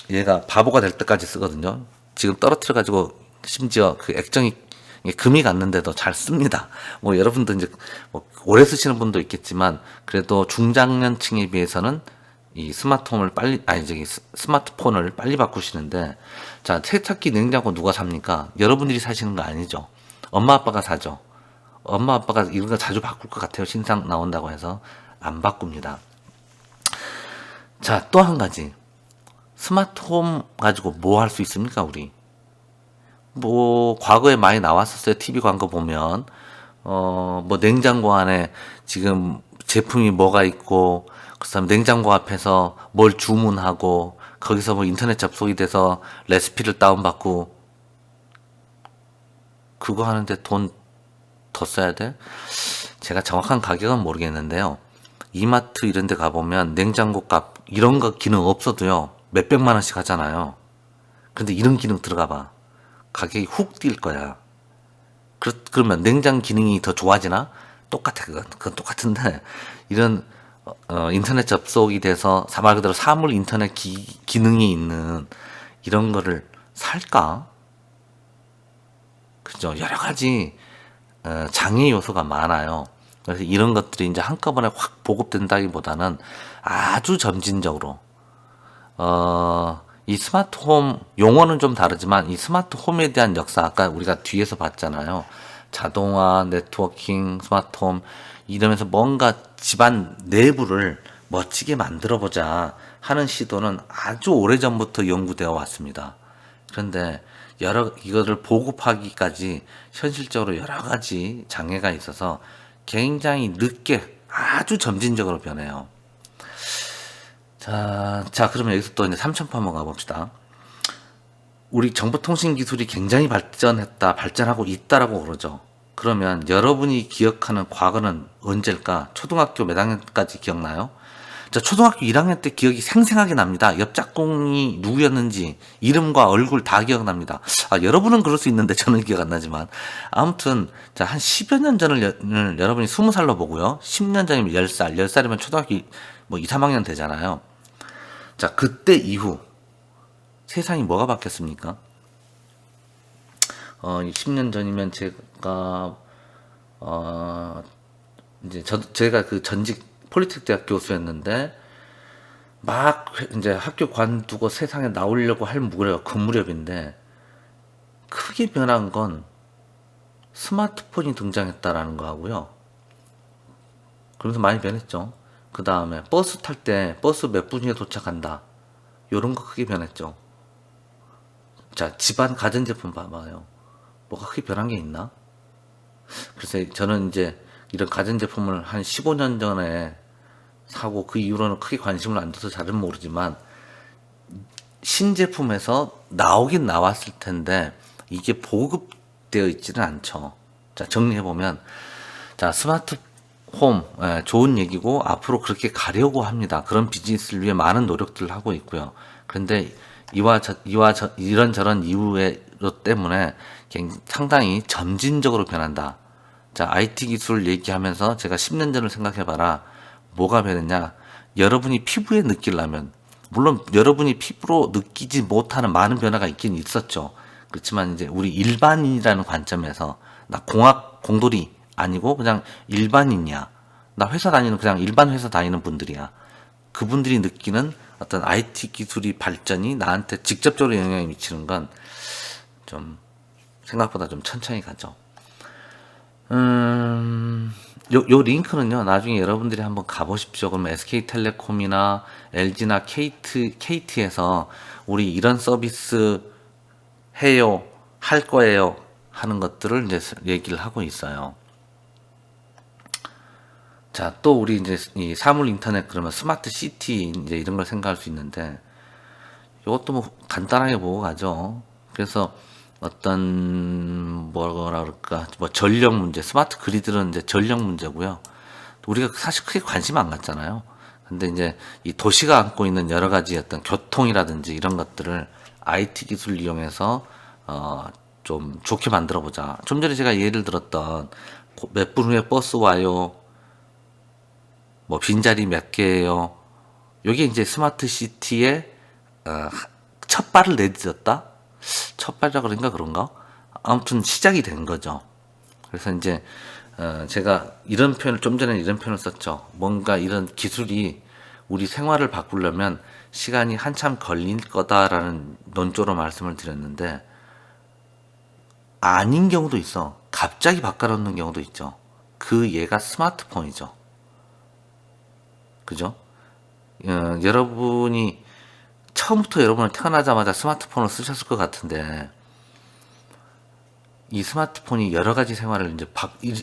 얘가 바보가 될 때까지 쓰거든요. 지금 떨어뜨려 가지고 심지어 그 액정이 금이 갔는데도 잘 씁니다. 뭐 여러분도 이제 뭐 오래 쓰시는 분도 있겠지만 그래도 중장년층에 비해서는 이 스마트폰을 빨리 바꾸시는데, 자, 세탁기, 냉장고 누가 삽니까? 여러분들이 사시는 거 아니죠. 엄마 아빠가 사죠. 엄마 아빠가 이런 거 자주 바꿀 것 같아요. 신상 나온다고 해서 안 바꿉니다. 자, 또 한 가지. 스마트홈 가지고 뭐 할 수 있습니까, 우리? 뭐 과거에 많이 나왔었어요. TV 광고 보면 뭐 냉장고 안에 지금 제품이 뭐가 있고, 그 다음 냉장고 앞에서 뭘 주문하고 거기서 뭐 인터넷 접속이 돼서 레시피를 다운받고, 그거 하는데 돈 더 써야 돼? 제가 정확한 가격은 모르겠는데요. 이마트 이런 데 가보면 냉장고 값 이런 거 기능 없어도요 몇백만 원씩 하잖아요. 근데 이런 기능 들어가 봐. 가격이 훅 뛸 거야. 그러면 냉장 기능이 더 좋아지나? 똑같아, 그건 똑같은데, 이런, 인터넷 접속이 돼서, 말 그대로 사물 인터넷 기능이 있는 이런 거를 살까? 그죠? 여러 가지, 장애 요소가 많아요. 그래서 이런 것들이 이제 한꺼번에 확 보급된다기보다는 아주 점진적으로, 이 스마트홈 용어는 좀 다르지만 이 스마트홈에 대한 역사, 아까 우리가 뒤에서 봤잖아요. 자동화, 네트워킹, 스마트홈 이러면서 뭔가 집안 내부를 멋지게 만들어 보자 하는 시도는 아주 오래전부터 연구되어 왔습니다. 그런데 이거를 보급하기까지 현실적으로 여러 가지 장애가 있어서 굉장히 늦게 아주 점진적으로 변해요. 자, 그러면 여기서 또 이제 삼천포 한번 가봅시다. 우리 정보통신 기술이 굉장히 발전하고 있다라고 그러죠. 그러면 여러분이 기억하는 과거는 언제일까? 초등학교 몇 학년까지 기억나요? 저 초등학교 1학년 때 기억이 생생하게 납니다. 옆 짝꿍이 누구였는지 이름과 얼굴 다 기억납니다. 여러분은 그럴 수 있는데 저는 기억 안 나지만 아무튼 자, 한 10여 년 전을 여러분이 20살로 보고요. 10년 전이면 10살, 10살이면 초등학교 뭐 2, 3학년 되잖아요. 자, 그때 이후 세상이 뭐가 바뀌었습니까? 10년 전이면 제가 이제 제가 그 전직 폴리텍 대학 교수였는데 막 이제 학교 관두고 세상에 나오려고 할 그 무렵인데 크게 변한 건 스마트폰이 등장했다라는 거하고요. 그러면서 많이 변했죠. 그 다음에 버스 탈 때 버스 몇 분 후에 도착한다. 요런 거 크게 변했죠. 자, 집안 가전제품 봐봐요. 뭐가 크게 변한 게 있나? 그래서 저는 이제 이런 가전제품을 한 15년 전에 사고 그 이후로는 크게 관심을 안 둬서 잘은 모르지만 신제품에서 나오긴 나왔을 텐데 이게 보급되어 있지는 않죠. 자, 정리해보면 자, 스마트 홈 좋은 얘기고 앞으로 그렇게 가려고 합니다. 그런 비즈니스를 위해 많은 노력들을 하고 있고요. 그런데 이런저런 이유 때문에 상당히 점진적으로 변한다. 자, IT 기술 얘기하면서 제가 10년 전을 생각해봐라. 뭐가 변했냐? 여러분이 피부에 느끼려면, 물론 여러분이 피부로 느끼지 못하는 많은 변화가 있긴 있었죠. 그렇지만 이제 우리 일반인이라는 관점에서, 나 공돌이 아니고 그냥 일반인이야. 나 회사 다니는 그냥 일반 회사 다니는 분들이야. 그분들이 느끼는 어떤 IT 기술이 발전이 나한테 직접적으로 영향을 미치는 건 좀 생각보다 좀 천천히 가죠. 요 링크는요, 나중에 여러분들이 한번 가보십시오. 그러면 SK텔레콤이나 LG나 KT에서 우리 이런 서비스 해요, 할 거예요 하는 것들을 이제 얘기를 하고 있어요. 자, 또 우리 이제 이 사물 인터넷 그러면 스마트 시티 이제 이런 걸 생각할 수 있는데 이것도 뭐 간단하게 보고 가죠. 그래서 어떤 뭐라 그럴까 뭐 전력 문제, 스마트 그리드는 이제 전력 문제고요. 우리가 사실 크게 관심 안 갖잖아요. 근데 이제 이 도시가 안고 있는 여러 가지 어떤 교통이라든지 이런 것들을 IT 기술을 이용해서 좀 좋게 만들어 보자. 좀 전에 제가 예를 들었던 몇 분 후에 버스 와요. 뭐 빈자리 몇 개예요. 요게 이제 스마트 시티의 첫 발을 내딛었다. 첫 발이라 그런가 그런가? 아무튼 시작이 된 거죠. 그래서 이제 제가 이런 표현을 좀 전에 이런 표현을 썼죠. 뭔가 이런 기술이 우리 생활을 바꾸려면 시간이 한참 걸릴 거다라는 논조로 말씀을 드렸는데 아닌 경우도 있어. 갑자기 바꿔놓는 경우도 있죠. 그 얘가 스마트폰이죠. 그죠? 여러분이 처음부터 여러분은 태어나자마자 스마트폰을 쓰셨을 것 같은데 이 스마트폰이 여러 가지 생활을 이제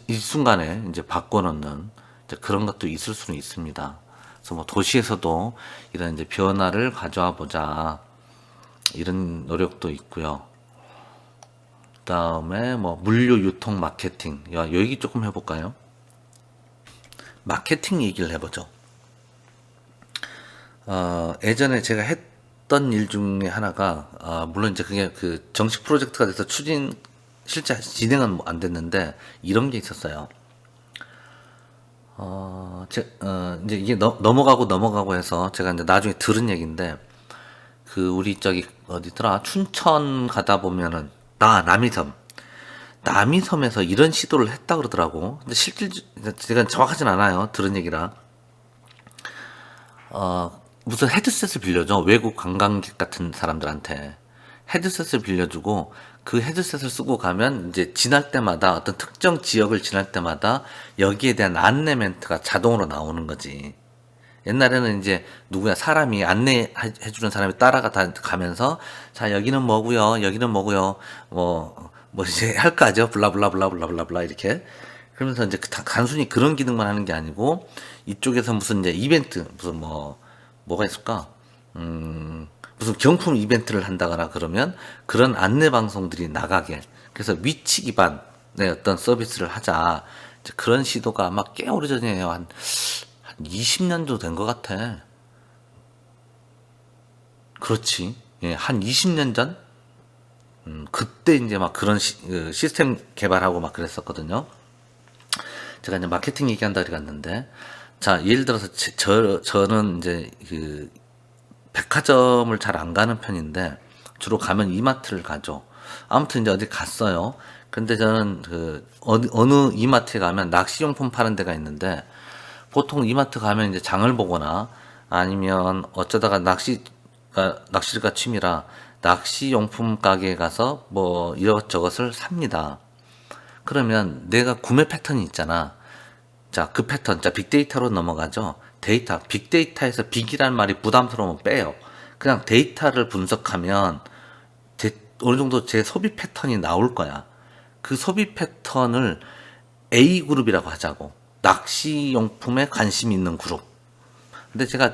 일순간에 이제 바꿔놓는 이제 그런 것도 있을 수는 있습니다. 그래서 뭐 도시에서도 이런 이제 변화를 가져와 보자 이런 노력도 있고요. 그다음에 뭐 물류 유통 마케팅, 야, 여기 조금 해볼까요? 마케팅 얘기를 해보죠. 예전에 제가 했던 일 중에 하나가, 물론 이제 그게 그 정식 프로젝트가 돼서 실제 진행은 안 됐는데, 이런 게 있었어요. 이제 이게 넘어가고 해서 제가 이제 나중에 들은 얘기인데, 우리 어디더라? 춘천 가다 보면은, 남이섬에서 이런 시도를 했다 그러더라고. 근데 실질, 제가 정확하진 않아요. 들은 얘기라. 무슨 헤드셋을 빌려줘. 외국 관광객 같은 사람들한테. 헤드셋을 빌려주고, 그 헤드셋을 쓰고 가면, 이제 지날 때마다, 어떤 특정 지역을 지날 때마다, 여기에 대한 안내 멘트가 자동으로 나오는 거지. 옛날에는 이제, 사람이 안내해주는 사람이 가면서, 자, 여기는 뭐고요 여기는 뭐고요 이제 할 거 하죠. 블라블라블라블라블라, 이렇게. 그러면서 이제 단순히 그런 기능만 하는 게 아니고, 이쪽에서 무슨 이제 이벤트, 뭐가 있을까? 무슨 경품 이벤트를 한다거나 그러면 그런 안내 방송들이 나가게. 그래서 위치 기반의 어떤 서비스를 하자. 이제 그런 시도가 아마 꽤 오래전이에요. 한 20년도 된 것 같아. 그렇지. 예, 한 20년 전? 그때 이제 막 그런 시스템 개발하고 막 그랬었거든요. 제가 이제 마케팅 얘기한다 그랬는데, 자, 예를 들어서 저는 이제 그 백화점을 잘 안 가는 편인데, 주로 가면 이마트를 가죠. 아무튼 이제 어디 갔어요. 근데 저는 그 어느 이마트에 가면 낚시용품 파는 데가 있는데, 보통 이마트 가면 이제 장을 보거나 아니면 어쩌다가 낚시가 취미라 낚시용품 가게에 가서 뭐 이것저것을 삽니다. 그러면 내가 구매 패턴이 있잖아. 자, 그 패턴, 자, 빅데이터로 넘어가죠. 빅데이터에서 빅이라는 말이 부담스러우면 빼요. 그냥 데이터를 분석하면 어느 정도 제 소비 패턴이 나올 거야. 그 소비 패턴을 A그룹이라고 하자고. 낚시용품에 관심 있는 그룹. 근데 제가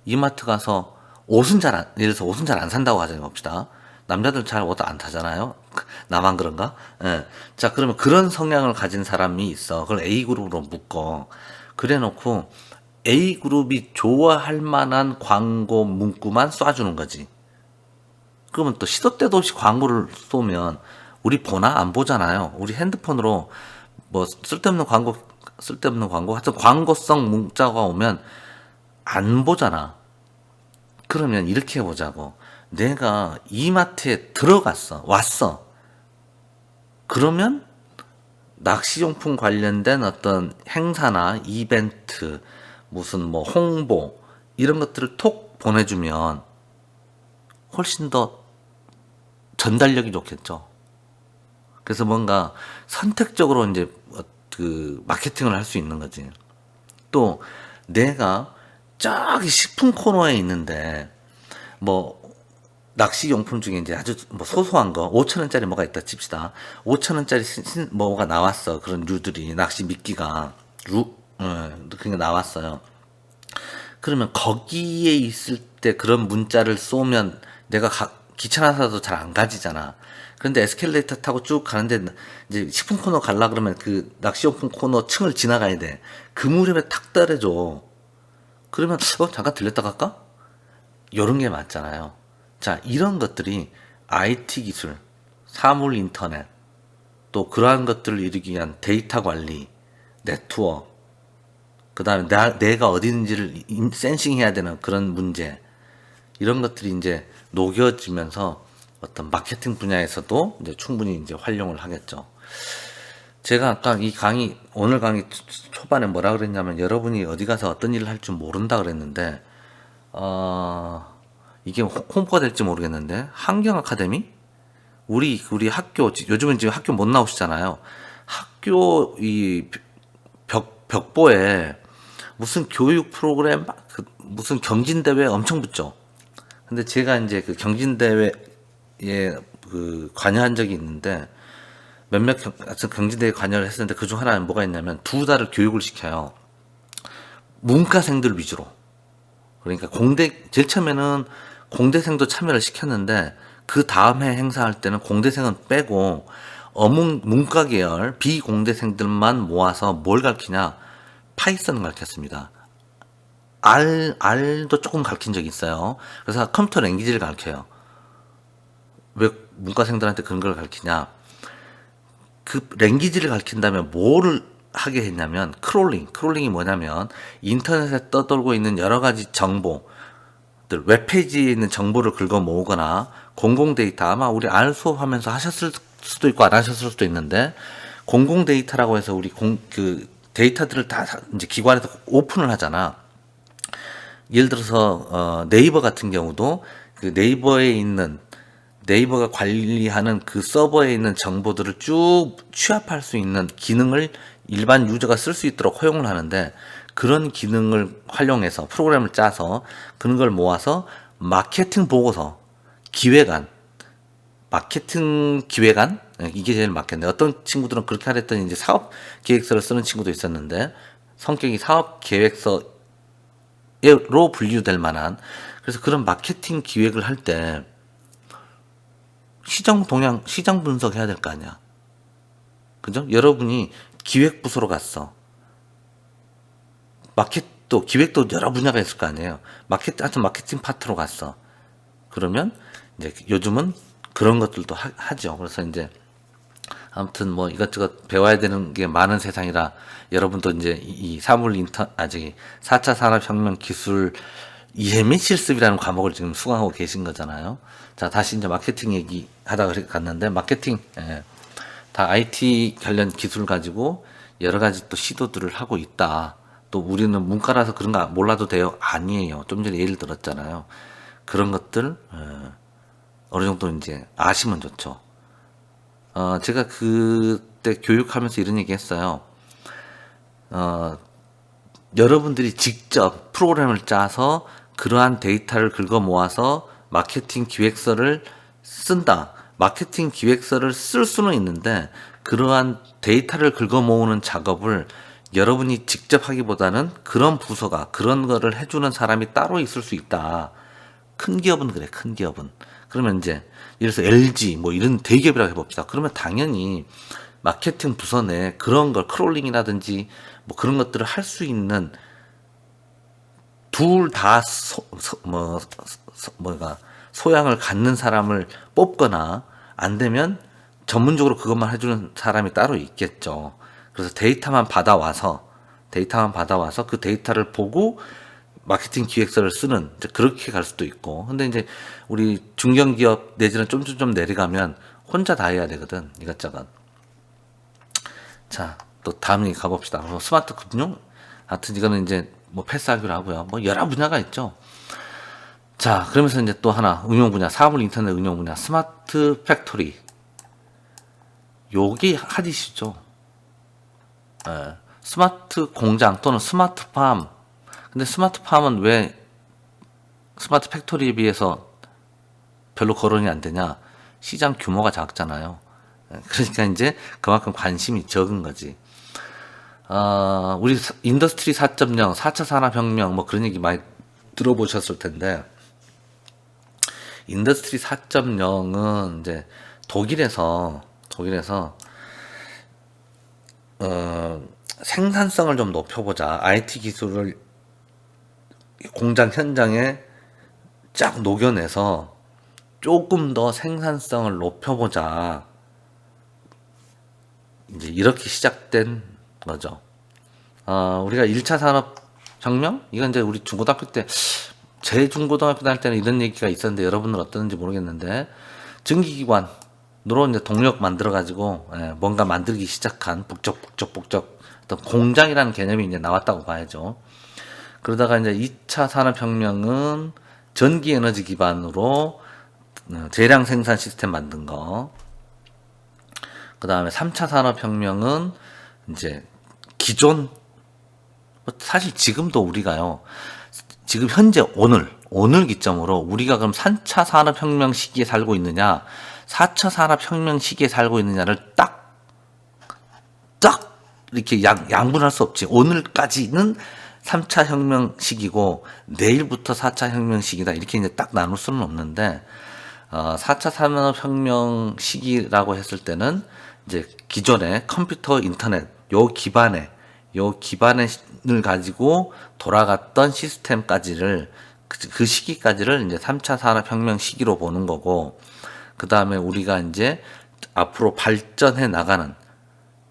이마트 가서 예를 들어서 옷은 잘 안 산다고 하자고 봅시다. 남자들 잘 옷 안 타잖아요. 나만 그런가? 예. 자, 그러면 그런 성향을 가진 사람이 있어. 그걸 A그룹으로 묶어. 그래 놓고 A그룹이 좋아할 만한 광고 문구만 쏴주는 거지. 그러면 또 시도 때도 없이 광고를 쏘면 우리 보나? 안 보잖아요. 우리 핸드폰으로 뭐 쓸데없는 광고, 하여튼 광고성 문자가 오면 안 보잖아. 그러면 이렇게 해보자고. 내가 이마트에 왔어. 그러면 낚시용품 관련된 어떤 행사나 이벤트, 무슨 뭐 홍보, 이런 것들을 톡 보내주면 훨씬 더 전달력이 좋겠죠. 그래서 뭔가 선택적으로 이제 그 마케팅을 할 수 있는 거지. 또 내가 저기 식품 코너에 있는데 뭐 낚시용품 중에 이제 아주 뭐 소소한 거 5천 원짜리 뭐가 있다 칩시다. 5천 원짜리 뭐가 나왔어. 그런 류들이 낚시 미끼가 그게 나왔어요. 그러면 거기에 있을 때 그런 문자를 쏘면 내가 귀찮아서도 잘 안 가지잖아. 그런데 에스컬레이터 타고 쭉 가는데 이제 식품 코너 갈라 그러면 그 낚시용품 코너 층을 지나가야 돼. 그 무렵에 탁 떨어져. 그러면 잠깐 들렸다 갈까? 요런 게 맞잖아요. 자, 이런 것들이 IT 기술, 사물 인터넷, 또 그러한 것들을 이루기 위한 데이터 관리, 네트워크, 그 다음에 내가 어디 있는지를 센싱 해야 되는 그런 문제, 이런 것들이 이제 녹여지면서 어떤 마케팅 분야에서도 이제 충분히 이제 활용을 하겠죠. 제가 아까 오늘 강의 초반에 뭐라 그랬냐면 여러분이 어디 가서 어떤 일을 할 줄 모른다 그랬는데, 이게 홍보가 될지 모르겠는데, 환경 아카데미? 우리 학교, 요즘은 지금 학교 못 나오시잖아요. 학교 벽보에 무슨 교육 프로그램, 무슨 경진대회 엄청 붙죠. 근데 제가 이제 그 경진대회에 관여한 적이 있는데, 몇몇 경진대회 관여를 했었는데, 그중 하나는 뭐가 있냐면, 2달을 교육을 시켜요. 문과생들 위주로. 그러니까 제일 처음에는 공대생도 참여를 시켰는데, 그 다음 해 행사할 때는 공대생은 빼고, 문과 계열 비공대생들만 모아서 뭘 가르치냐? 파이썬을 가르쳤습니다. R도 조금 가르친 적이 있어요. 그래서 컴퓨터 랭귀지를 가르쳐요. 왜 문과생들한테 그런 걸 가르치냐? 그 랭귀지를 가르친다면 뭐를 하게 했냐면, 크롤링이 뭐냐면, 인터넷에 떠돌고 있는 여러 가지 정보들, 웹페이지에 있는 정보를 긁어 모으거나, 공공 데이터, 아마 우리 R 수업하면서 하셨을 수도 있고, 안 하셨을 수도 있는데, 공공 데이터라고 해서 우리 데이터들을 다 이제 기관에서 오픈을 하잖아. 예를 들어서, 네이버 같은 경우도 그 네이버가 관리하는 그 서버에 있는 정보들을 쭉 취합할 수 있는 기능을 일반 유저가 쓸 수 있도록 허용을 하는데, 그런 기능을 활용해서 프로그램을 짜서 그런 걸 모아서 마케팅 기획안? 이게 제일 맞겠네. 어떤 친구들은 그렇게 하랬더니 이제 사업 계획서를 쓰는 친구도 있었는데, 성격이 사업 계획서 로 분류될 만한, 그래서 그런 마케팅 기획을 할 때 시장 동향, 시장 분석해야 될 거 아니야. 그죠? 여러분이 기획부서로 갔어. 마켓도, 기획도 여러 분야가 있을 거 아니에요. 하여튼 마케팅 파트로 갔어. 그러면 이제 요즘은 그런 것들도 하죠. 그래서 이제 아무튼 뭐 이것저것 배워야 되는 게 많은 세상이라, 여러분도 이제 이 사물 아직 4차 산업혁명 기술 이해 및 실습이라는 과목을 지금 수강하고 계신 거잖아요. 자, 다시 이제 마케팅 얘기 하다가 갔는데, 마케팅, 다 IT 관련 기술 가지고 여러 가지 또 시도들을 하고 있다. 또 우리는 문과라서 그런가 몰라도 돼요? 아니에요. 좀 전에 예를 들었잖아요. 그런 것들, 어느 정도 이제 아시면 좋죠. 제가 그때 교육하면서 이런 얘기 했어요. 여러분들이 직접 프로그램을 짜서 그러한 데이터를 긁어 모아서 마케팅 기획서를 쓴다. 마케팅 기획서를 쓸 수는 있는데, 그러한 데이터를 긁어 모으는 작업을 여러분이 직접 하기보다는 그런 부서가, 그런 거를 해주는 사람이 따로 있을 수 있다. 큰 기업은 그래, 큰 기업은. 그러면 이제, 예를 들어서 LG, 뭐 이런 대기업이라고 해봅시다. 그러면 당연히 마케팅 부서 내 그런 걸 크롤링이라든지 뭐 그런 것들을 할 수 있는, 둘 다 소양을 갖는 사람을 뽑거나, 안 되면 전문적으로 그것만 해주는 사람이 따로 있겠죠. 그래서 데이터만 받아와서 그 데이터를 보고 마케팅 기획서를 쓰는, 이제 그렇게 갈 수도 있고. 근데 이제 우리 중견기업 내지는 좀 내려가면 혼자 다 해야 되거든, 이것저것. 자, 또 다음 얘기 가봅시다. 스마트 금융, 하여튼 이거는 이제 뭐 패스하기로 하고요. 뭐 여러 분야가 있죠. 자, 그러면서 이제 또 하나, 응용 분야, 사물 인터넷 응용 분야, 스마트 팩토리. 요게 핫이시죠. 스마트 공장 또는 스마트팜. 근데 스마트팜은 왜 스마트 팩토리에 비해서 별로 거론이 안 되냐? 시장 규모가 작잖아요. 그러니까 이제 그만큼 관심이 적은 거지. 우리 인더스트리 4.0, 4차 산업혁명 뭐 그런 얘기 많이 들어보셨을 텐데, 인더스트리 4.0은 이제 독일에서 생산성을 좀 높여보자. IT 기술을 공장 현장에 쫙 녹여내서 조금 더 생산성을 높여보자. 이제 이렇게 시작된 거죠. 우리가 1차 산업혁명? 이건 이제 우리 중고등학교 때, 제 중고등학교 다닐 때는 이런 얘기가 있었는데, 여러분은 어떤지 모르겠는데, 증기기관으로 이제 동력 만들어가지고, 뭔가 만들기 시작한 북적 어떤 공장이라는 개념이 이제 나왔다고 봐야죠. 그러다가 이제 2차 산업혁명은 전기 에너지 기반으로 대량 생산 시스템 만든 거. 그 다음에 3차 산업혁명은 이제 기존, 사실 지금도 우리가요, 지금 현재 오늘 기점으로 우리가 그럼 3차 산업혁명 시기에 살고 있느냐, 4차 산업혁명 시기에 살고 있느냐를 딱 이렇게 양분할 수 없지. 오늘까지는 3차 혁명 시기고 내일부터 4차 혁명 시기다, 이렇게 이제 딱 나눌 수는 없는데, 4차 산업혁명 시기라고 했을 때는 이제 기존의 컴퓨터, 인터넷 요 기반을 가지고 돌아갔던 시스템까지를, 그 시기까지를 이제 3차 산업혁명 시기로 보는 거고, 그 다음에 우리가 이제 앞으로 발전해 나가는,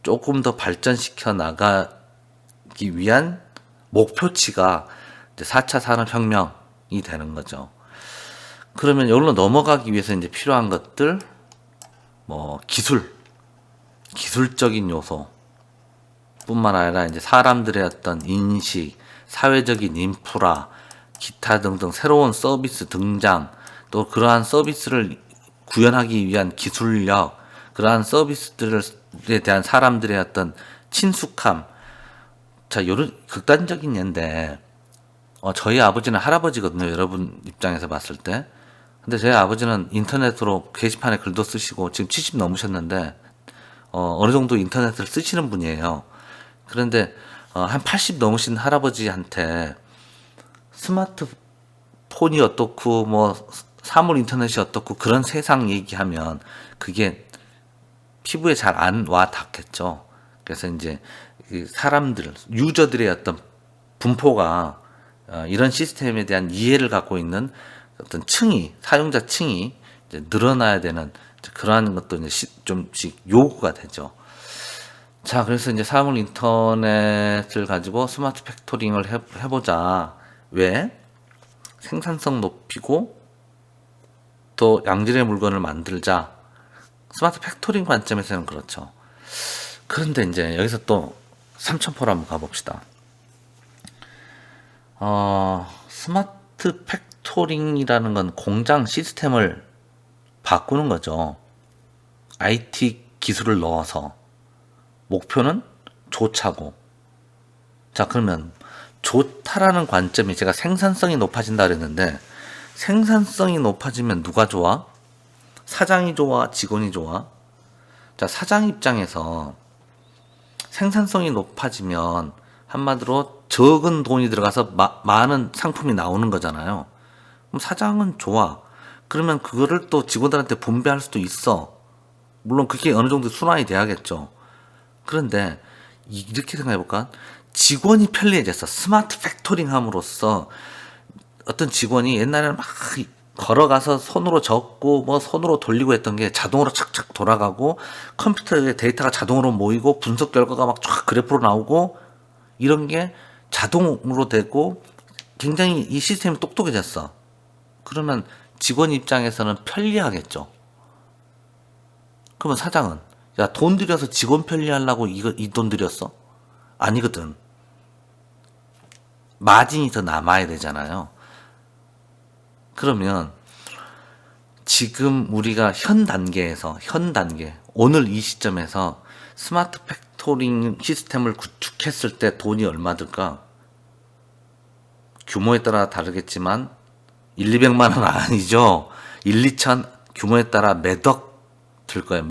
조금 더 발전시켜 나가기 위한 목표치가 이제 4차 산업혁명이 되는 거죠. 그러면 여기로 넘어가기 위해서 이제 필요한 것들, 뭐 기술적인 요소 뿐만 아니라 이제 사람들의 어떤 인식, 사회적인 인프라, 기타 등등 새로운 서비스 등장, 또 그러한 서비스를 구현하기 위한 기술력, 그러한 서비스들에 대한 사람들의 어떤 친숙함. 자, 요런 극단적인 예인데, 저희 아버지는 할아버지거든요, 여러분 입장에서 봤을 때. 근데 저희 아버지는 인터넷으로 게시판에 글도 쓰시고 지금 70 넘으셨는데, 어느 정도 인터넷을 쓰시는 분이에요. 그런데 한 80 넘으신 할아버지한테 스마트폰이 어떻고 뭐 사물 인터넷이 어떻고 그런 세상 얘기하면 그게 피부에 잘 안 와 닿겠죠. 그래서 이제 사람들, 유저들의 어떤 분포가 이런 시스템에 대한 이해를 갖고 있는 어떤 사용자 층이 이제 늘어나야 되는 그러한 것도 이제 좀씩 요구가 되죠. 자, 그래서 이제 사물 인터넷을 가지고 스마트 팩토링을 해보자. 왜? 생산성 높이고 또 양질의 물건을 만들자. 스마트 팩토링 관점에서는 그렇죠. 그런데 이제 여기서 또 삼천포로 한번 가봅시다. 스마트 팩토링이라는 건 공장 시스템을 바꾸는 거죠. IT 기술을 넣어서. 목표는 좋자고. 자, 그러면 좋다라는 관점이 제가 생산성이 높아진다 그랬는데 생산성이 높아지면 누가 좋아? 사장이 좋아? 직원이 좋아? 자, 사장 입장에서 생산성이 높아지면 한마디로 적은 돈이 들어가서 많은 상품이 나오는 거잖아요. 그럼 사장은 좋아. 그러면 그거를 또 직원들한테 분배할 수도 있어. 물론 그게 어느 정도 순환이 돼야겠죠. 그런데 이렇게 생각해볼까? 직원이 편리해졌어. 스마트 팩토링 함으로써 어떤 직원이 옛날에는 막 걸어가서 손으로 적고 뭐 손으로 돌리고 했던 게 자동으로 착착 돌아가고 컴퓨터에 데이터가 자동으로 모이고 분석 결과가 막 쫙 그래프로 나오고 이런 게 자동으로 되고 굉장히 이 시스템이 똑똑해졌어. 그러면 직원 입장에서는 편리하겠죠. 그러면 사장은 야, 돈 들여서 직원 편리하려고 이 돈 들였어? 아니거든. 마진이 더 남아야 되잖아요. 그러면 지금 우리가 현 단계, 오늘 이 시점에서 스마트 팩토링 시스템을 구축했을 때 돈이 얼마 들까? 규모에 따라 다르겠지만 1, 200만 원 아니죠. 1, 2천 규모에 따라 몇억 들 거예요.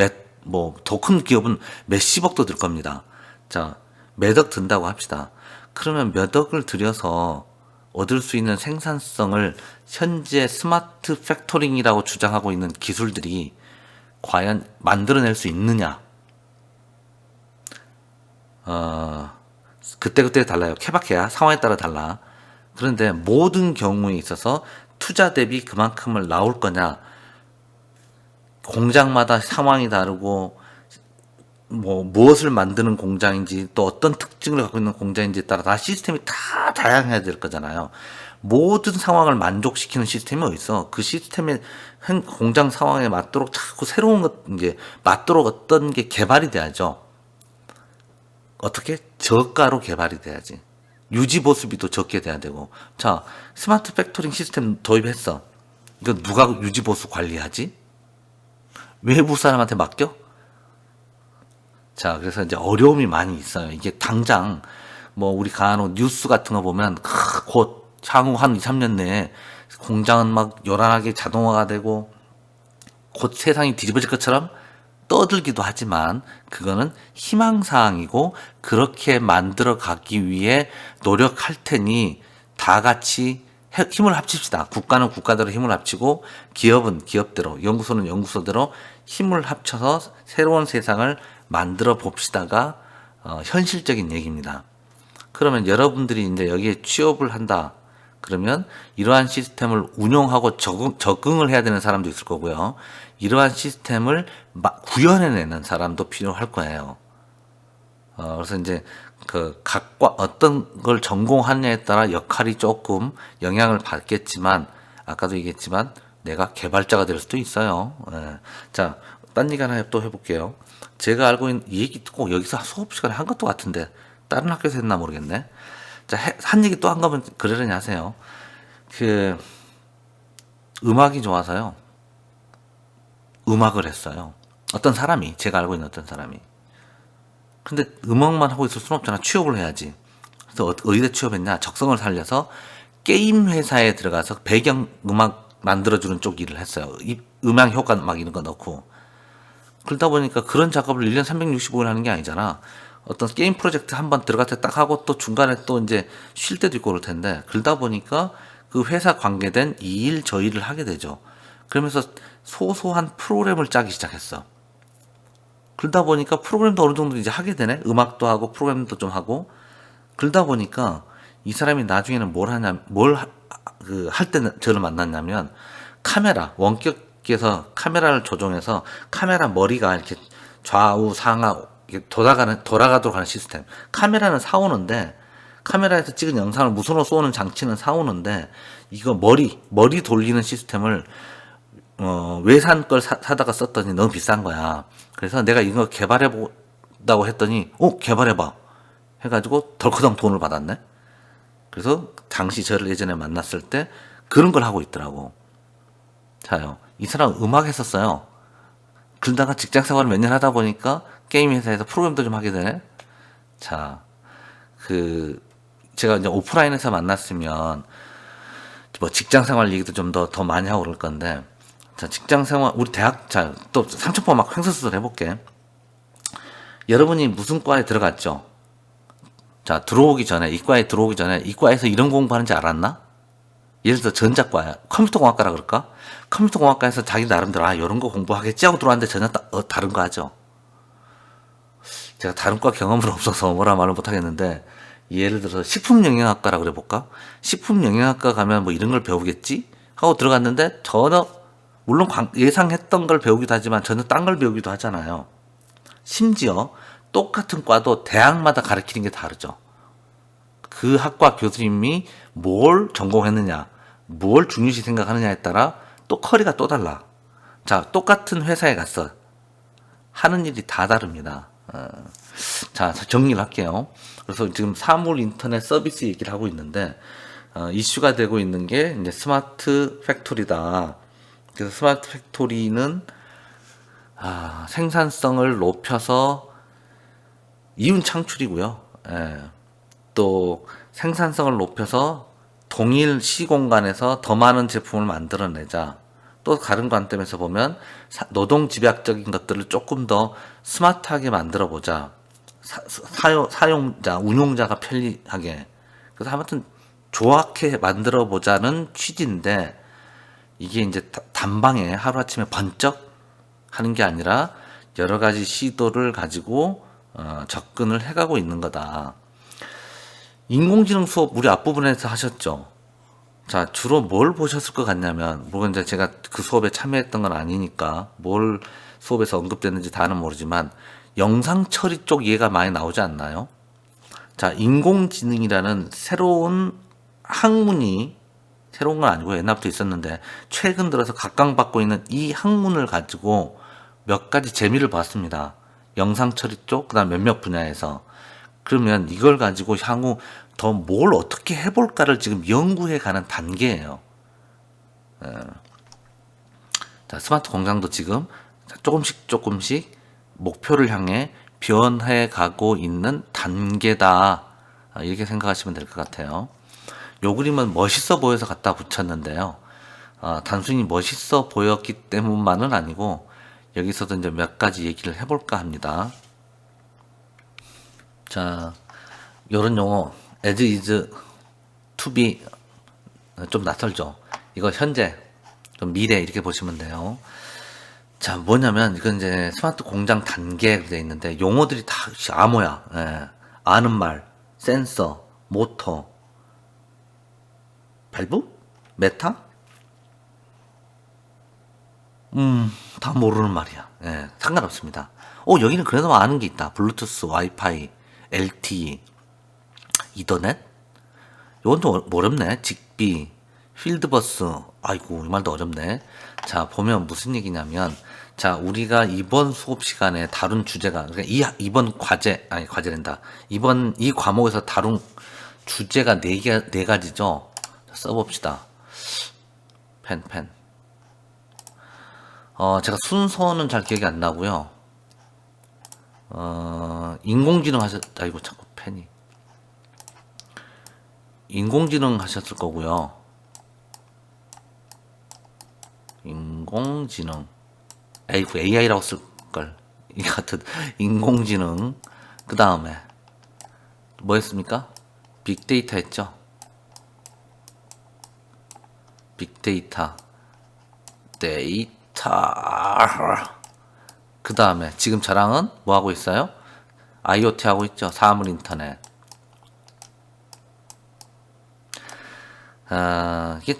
더 큰 기업은 몇십억도 들 겁니다. 자, 몇억 든다고 합시다. 그러면 몇 억을 들여서 얻을 수 있는 생산성을 현재 스마트 팩토링이라고 주장하고 있는 기술들이 과연 만들어낼 수 있느냐? 그때그때 달라요. 케바케야. 상황에 따라 달라. 그런데 모든 경우에 있어서 투자 대비 그만큼을 나올 거냐? 공장마다 상황이 다르고 무엇을 만드는 공장인지 또 어떤 특징을 갖고 있는 공장인지에 따라 다 시스템이 다 다양해야 될 거잖아요. 모든 상황을 만족시키는 시스템이 어딨어? 그 시스템의 공장 상황에 맞도록 자꾸 새로운 것 이제 맞도록 어떤 게 개발이 돼야죠. 어떻게? 저가로 개발이 돼야지. 유지 보수비도 적게 돼야 되고. 자, 스마트 팩토링 시스템 도입했어. 이거 누가 유지 보수 관리하지? 외부 사람한테 맡겨? 자, 그래서 이제 어려움이 많이 있어요. 이게 당장 우리 간혹 뉴스 같은 거 보면 곧 향후 한 2, 3년 내에 공장은 막 요란하게 자동화가 되고 곧 세상이 뒤집어질 것처럼 떠들기도 하지만 그거는 희망사항이고 그렇게 만들어 가기 위해 노력할 테니 다 같이 힘을 합칩시다. 국가는 국가대로 힘을 합치고 기업은 기업대로, 연구소는 연구소대로 힘을 합쳐서 새로운 세상을 만들어 봅시다가 현실적인 얘기입니다. 그러면 여러분들이 이제 여기에 취업을 한다. 그러면 이러한 시스템을 운용하고 적응을 해야 되는 사람도 있을 거고요. 이러한 시스템을 구현해내는 사람도 필요할 거예요. 그래서 이제 각과 어떤 걸 전공하느냐에 따라 역할이 조금 영향을 받겠지만 아까도 얘기했지만 내가 개발자가 될 수도 있어요. 예. 자, 딴 얘기 하나 또 해볼게요. 제가 알고 있는 이 얘기 꼭 여기서 수업 시간에 한 것도 같은데 다른 학교에서 했나 모르겠네. 자, 한 얘기 또 한 거면 그러려니 하세요. 음악이 좋아서요. 음악을 했어요. 어떤 사람이, 제가 알고 있는 어떤 사람이. 근데 음악만 하고 있을 수는 없잖아. 취업을 해야지. 그래서 어디다 취업했냐? 적성을 살려서 게임 회사에 들어가서 배경 음악 만들어주는 쪽 일을 했어요. 음향 효과 막 이런 거 넣고. 그러다 보니까 그런 작업을 1년 365일 하는 게 아니잖아. 어떤 게임 프로젝트 한번 들어갈 때 딱 하고 또 중간에 또 이제 쉴 때도 있고 그럴 텐데, 그러다 보니까 그 회사 관계된 이 일 저 일을 하게 되죠. 그러면서 소소한 프로그램을 짜기 시작했어. 그러다 보니까 프로그램도 어느 정도 이제 하게 되네. 음악도 하고 프로그램도 좀 하고. 그러다 보니까 이 사람이 나중에는 뭘 하냐, 할 때 저를 만났냐면, 카메라, 원격에서 카메라를 조종해서 카메라 머리가 이렇게 좌우 상하 이렇게 돌아가도록 하는 시스템. 카메라는 사오는데, 카메라에서 찍은 영상을 무선으로 쏘는 장치는 사오는데, 이거 머리 돌리는 시스템을 외산 걸 사다가 썼더니 너무 비싼 거야. 그래서 내가 이거 개발해 보다고 했더니, 개발해봐 해가지고 덜커덩 돈을 받았네. 그래서 당시 저를 예전에 만났을 때 그런 걸 하고 있더라고. 자요, 이 사람 음악 했었어요. 그러다가 직장 생활을 몇 년 하다 보니까 게임 회사에서 프로그램도 좀 하게 되네. 자, 제가 이제 오프라인에서 만났으면 뭐 직장 생활 얘기도 좀 더 많이 하고 그럴 건데, 자, 직장 생활, 우리 대학, 자, 또 삼천포 막 횡설수설 해볼게. 여러분이 무슨 과에 들어갔죠? 자, 이과에 들어오기 전에, 이과에서 이런 공부하는지 알았나? 예를 들어 전자과야. 컴퓨터공학과라 그럴까? 컴퓨터공학과에서 자기 나름대로, 이런 거 공부하겠지 하고 들어왔는데 전혀 다른 거 하죠. 제가 다른 과 경험은 없어서 뭐라 말을 못 하겠는데, 예를 들어서 식품영양학과라 그래 볼까? 식품영양학과 가면 뭐 이런 걸 배우겠지? 하고 들어갔는데 전혀, 물론 예상했던 걸 배우기도 하지만 전혀 딴 걸 배우기도 하잖아요. 심지어 똑같은 과도 대학마다 가르치는 게 다르죠. 그 학과 교수님이 뭘 전공했느냐, 뭘 중요시 생각하느냐에 따라 또 커리가 또 달라. 자, 똑같은 회사에 갔어. 하는 일이 다 다릅니다. 자, 정리를 할게요. 그래서 지금 사물 인터넷 서비스 얘기를 하고 있는데, 이슈가 되고 있는 게 이제 스마트 팩토리다. 그래서 스마트 팩토리는 생산성을 높여서 이윤 창출이고요. 예. 또 생산성을 높여서 동일 시공간에서 더 많은 제품을 만들어내자. 또 다른 관점에서 보면 노동 집약적인 것들을 조금 더 스마트하게 만들어 보자. 사용자, 운용자가 편리하게. 그래서 아무튼 좋게 만들어 보자는 취지인데, 이게 이제 단방에 하루아침에 번쩍 하는 게 아니라 여러 가지 시도를 가지고 접근을 해가고 있는 거다. 인공지능 수업 우리 앞부분에서 하셨죠? 자, 주로 뭘 보셨을 것 같냐면, 물론 이제 제가 그 수업에 참여했던 건 아니니까 뭘 수업에서 언급됐는지 다는 모르지만, 영상 처리 쪽 예가 많이 나오지 않나요? 자, 인공지능이라는 새로운 학문이, 새로운 건 아니고 옛날부터 있었는데 최근 들어서 각광받고 있는 이 학문을 가지고 몇 가지 재미를 봤습니다. 영상 처리 쪽, 그다음 몇몇 분야에서. 그러면 이걸 가지고 향후 더 뭘 어떻게 해볼까를 지금 연구해 가는 단계예요. 자, 스마트 공장도 지금 조금씩 목표를 향해 변해 가고 있는 단계다. 이렇게 생각하시면 될 것 같아요. 요 그림은 멋있어 보여서 갖다 붙였는데요. 단순히 멋있어 보였기 때문만은 아니고, 여기서도 이제 몇 가지 얘기를 해볼까 합니다. 자, 요런 용어, as is, to be, 좀 낯설죠. 이거 현재, 좀 미래 이렇게 보시면 돼요. 자, 뭐냐면 이건 이제 스마트 공장 단계에 되어 있는데 용어들이 다 암호야. 예. 아는 말, 센서, 모터, 발부? 메타? 다 모르는 말이야. 예, 상관없습니다. 여기는 그래도 아는 게 있다. 블루투스, 와이파이, LTE, 이더넷? 이건 좀 어렵네. 직비, 필드버스. 아이고, 이 말도 어렵네. 자, 보면 무슨 얘기냐면, 자, 우리가 이번 수업 시간에 다룬 주제가, 그러니까 이번 과제란다. 이 과목에서 다룬 주제가 네 가지죠. 자, 써봅시다. 펜. 제가 순서는 잘 기억이 안 나고요. 인공지능 아이고, 자꾸 펜이. 인공지능 하셨을 거고요. 인공지능. 아이고, AI라고 쓸걸. 이 같은 인공지능. 그 다음에 뭐 했습니까? 빅데이터 했죠. 빅데이터 그 다음에 지금 저랑은 뭐 하고 있어요? IoT 하고 있죠. 사물 인터넷. 이게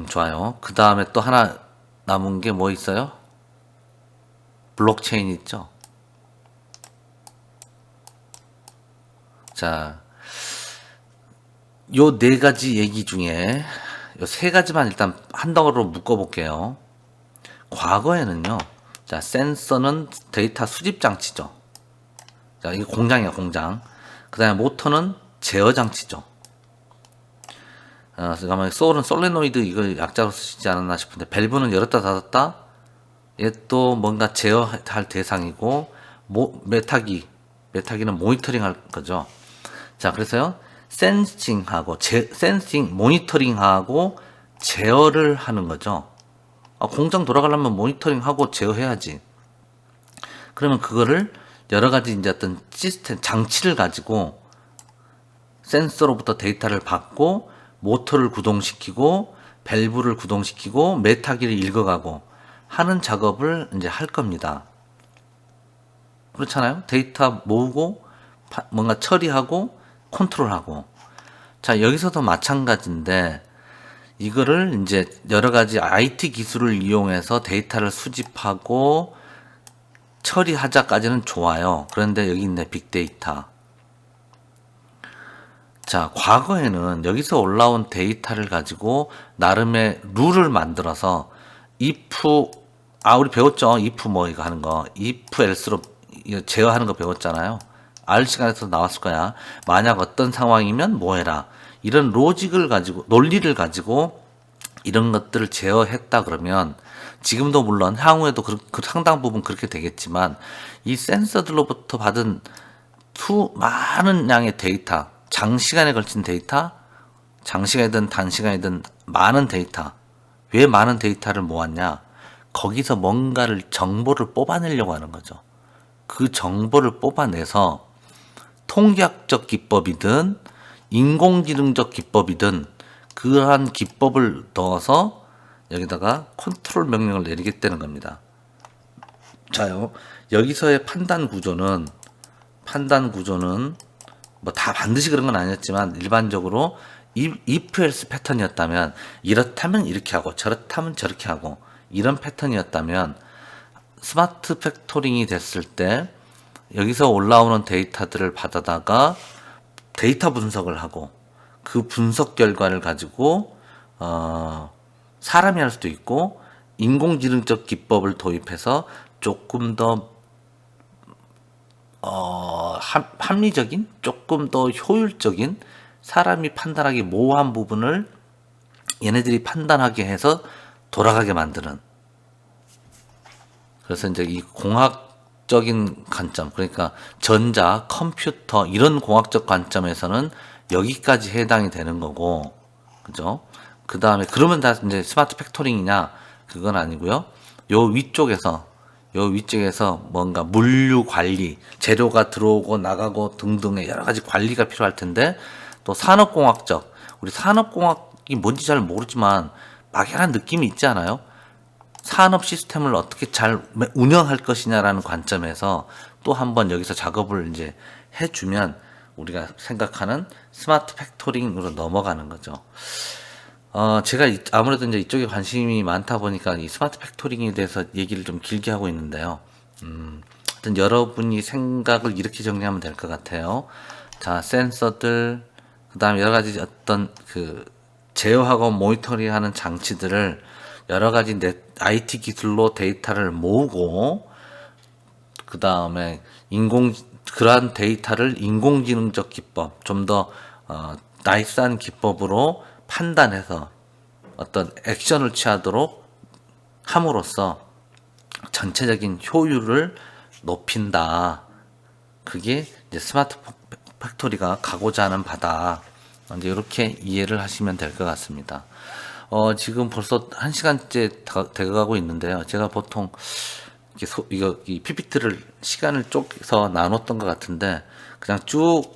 좋아요. 그 다음에 또 하나 남은 게 뭐 있어요? 블록체인 있죠. 자, 요 네 가지 얘기 중에 요 세 가지만 일단 한 덩어리로 묶어 볼게요. 과거에는요, 자, 센서는 데이터 수집 장치죠. 자, 이게 공장이야, 공장. 그 다음에 모터는 제어 장치죠. 그러니까 소울은 솔레노이드 이걸 약자로 쓰시지 않았나 싶은데, 밸브는 열었다 닫았다. 얘 또 뭔가 제어할 대상이고, 메타기는 모니터링 할 거죠. 자, 그래서요, 모니터링하고 제어를 하는 거죠. 공장 돌아가려면 모니터링하고 제어해야지. 그러면 그거를 여러 가지 이제 어떤 시스템, 장치를 가지고 센서로부터 데이터를 받고 모터를 구동시키고 밸브를 구동시키고 메타기를 읽어가고 하는 작업을 이제 할 겁니다. 그렇잖아요? 데이터 모으고 뭔가 처리하고 컨트롤하고. 자, 여기서도 마찬가지인데 이거를 이제 여러 가지 IT 기술을 이용해서 데이터를 수집하고 처리하자까지는 좋아요. 그런데 여기 있네, 빅데이터. 자, 과거에는 여기서 올라온 데이터를 가지고 나름의 룰을 만들어서 if, 우리 배웠죠? if 뭐 이거 하는 거. if else로 제어하는 거 배웠잖아요. R 시간에서 나왔을 거야. 만약 어떤 상황이면 뭐 해라. 이런 로직을 가지고, 논리를 가지고 이런 것들을 제어했다 그러면 지금도 물론 향후에도 그 상당 부분 그렇게 되겠지만 이 센서들로부터 받은 많은 양의 데이터, 장시간에 걸친 데이터, 장시간이든 단시간이든 많은 데이터. 왜 많은 데이터를 모았냐? 거기서 뭔가를 정보를 뽑아내려고 하는 거죠. 그 정보를 뽑아내서 통계학적 기법이든 인공지능적 기법이든 그러한 기법을 넣어서 여기다가 컨트롤 명령을 내리겠다는 겁니다. 자요, 여기서의 판단 구조는 뭐 다 반드시 그런 건 아니었지만 일반적으로 if else 패턴이었다면 이렇다면 이렇게 하고 저렇다면 저렇게 하고 이런 패턴이었다면 스마트 팩토링이 됐을 때 여기서 올라오는 데이터들을 받아다가 데이터 분석을 하고 그 분석 결과를 가지고 사람이 할 수도 있고 인공지능적 기법을 도입해서 조금 더 합리적인, 조금 더 효율적인 사람이 판단하기 모호한 부분을 얘네들이 판단하게 해서 돌아가게 만드는. 그래서 이제 이 공학적인 관점, 그러니까 전자, 컴퓨터 이런 공학적 관점에서는 여기까지 해당이 되는 거고, 그죠? 그 다음에 그러면 다 이제 스마트 팩토링이냐? 그건 아니고요. 요 위쪽에서 뭔가 물류 관리, 재료가 들어오고 나가고 등등의 여러 가지 관리가 필요할 텐데, 또 산업공학적, 우리 산업공학이 뭔지 잘 모르지만 막연한 느낌이 있지 않아요? 산업 시스템을 어떻게 잘 운영할 것이냐라는 관점에서 또 한번 여기서 작업을 이제 해주면 우리가 생각하는 스마트 팩토링으로 넘어가는 거죠. 제가 아무래도 이제 이쪽에 관심이 많다 보니까 이 스마트 팩토링에 대해서 얘기를 좀 길게 하고 있는데요. 하여튼 여러분이 생각을 이렇게 정리하면 될 것 같아요. 자, 센서들, 그 다음에 여러 가지 어떤 제어하고 모니터링 하는 장치들을 여러 가지 IT 기술로 데이터를 모으고, 그 다음에 그러한 데이터를 인공지능적 기법, 좀 더 나이스한 기법으로 판단해서 어떤 액션을 취하도록 함으로써 전체적인 효율을 높인다. 그게 이제 스마트 팩토리가 가고자 하는 바다. 이제 이렇게 이해를 하시면 될 것 같습니다. 지금 벌써 1시간째 돼가고 있는데요. 제가 보통 이 PPT를 시간을 쪼개서 나눴던 것 같은데 그냥 쭉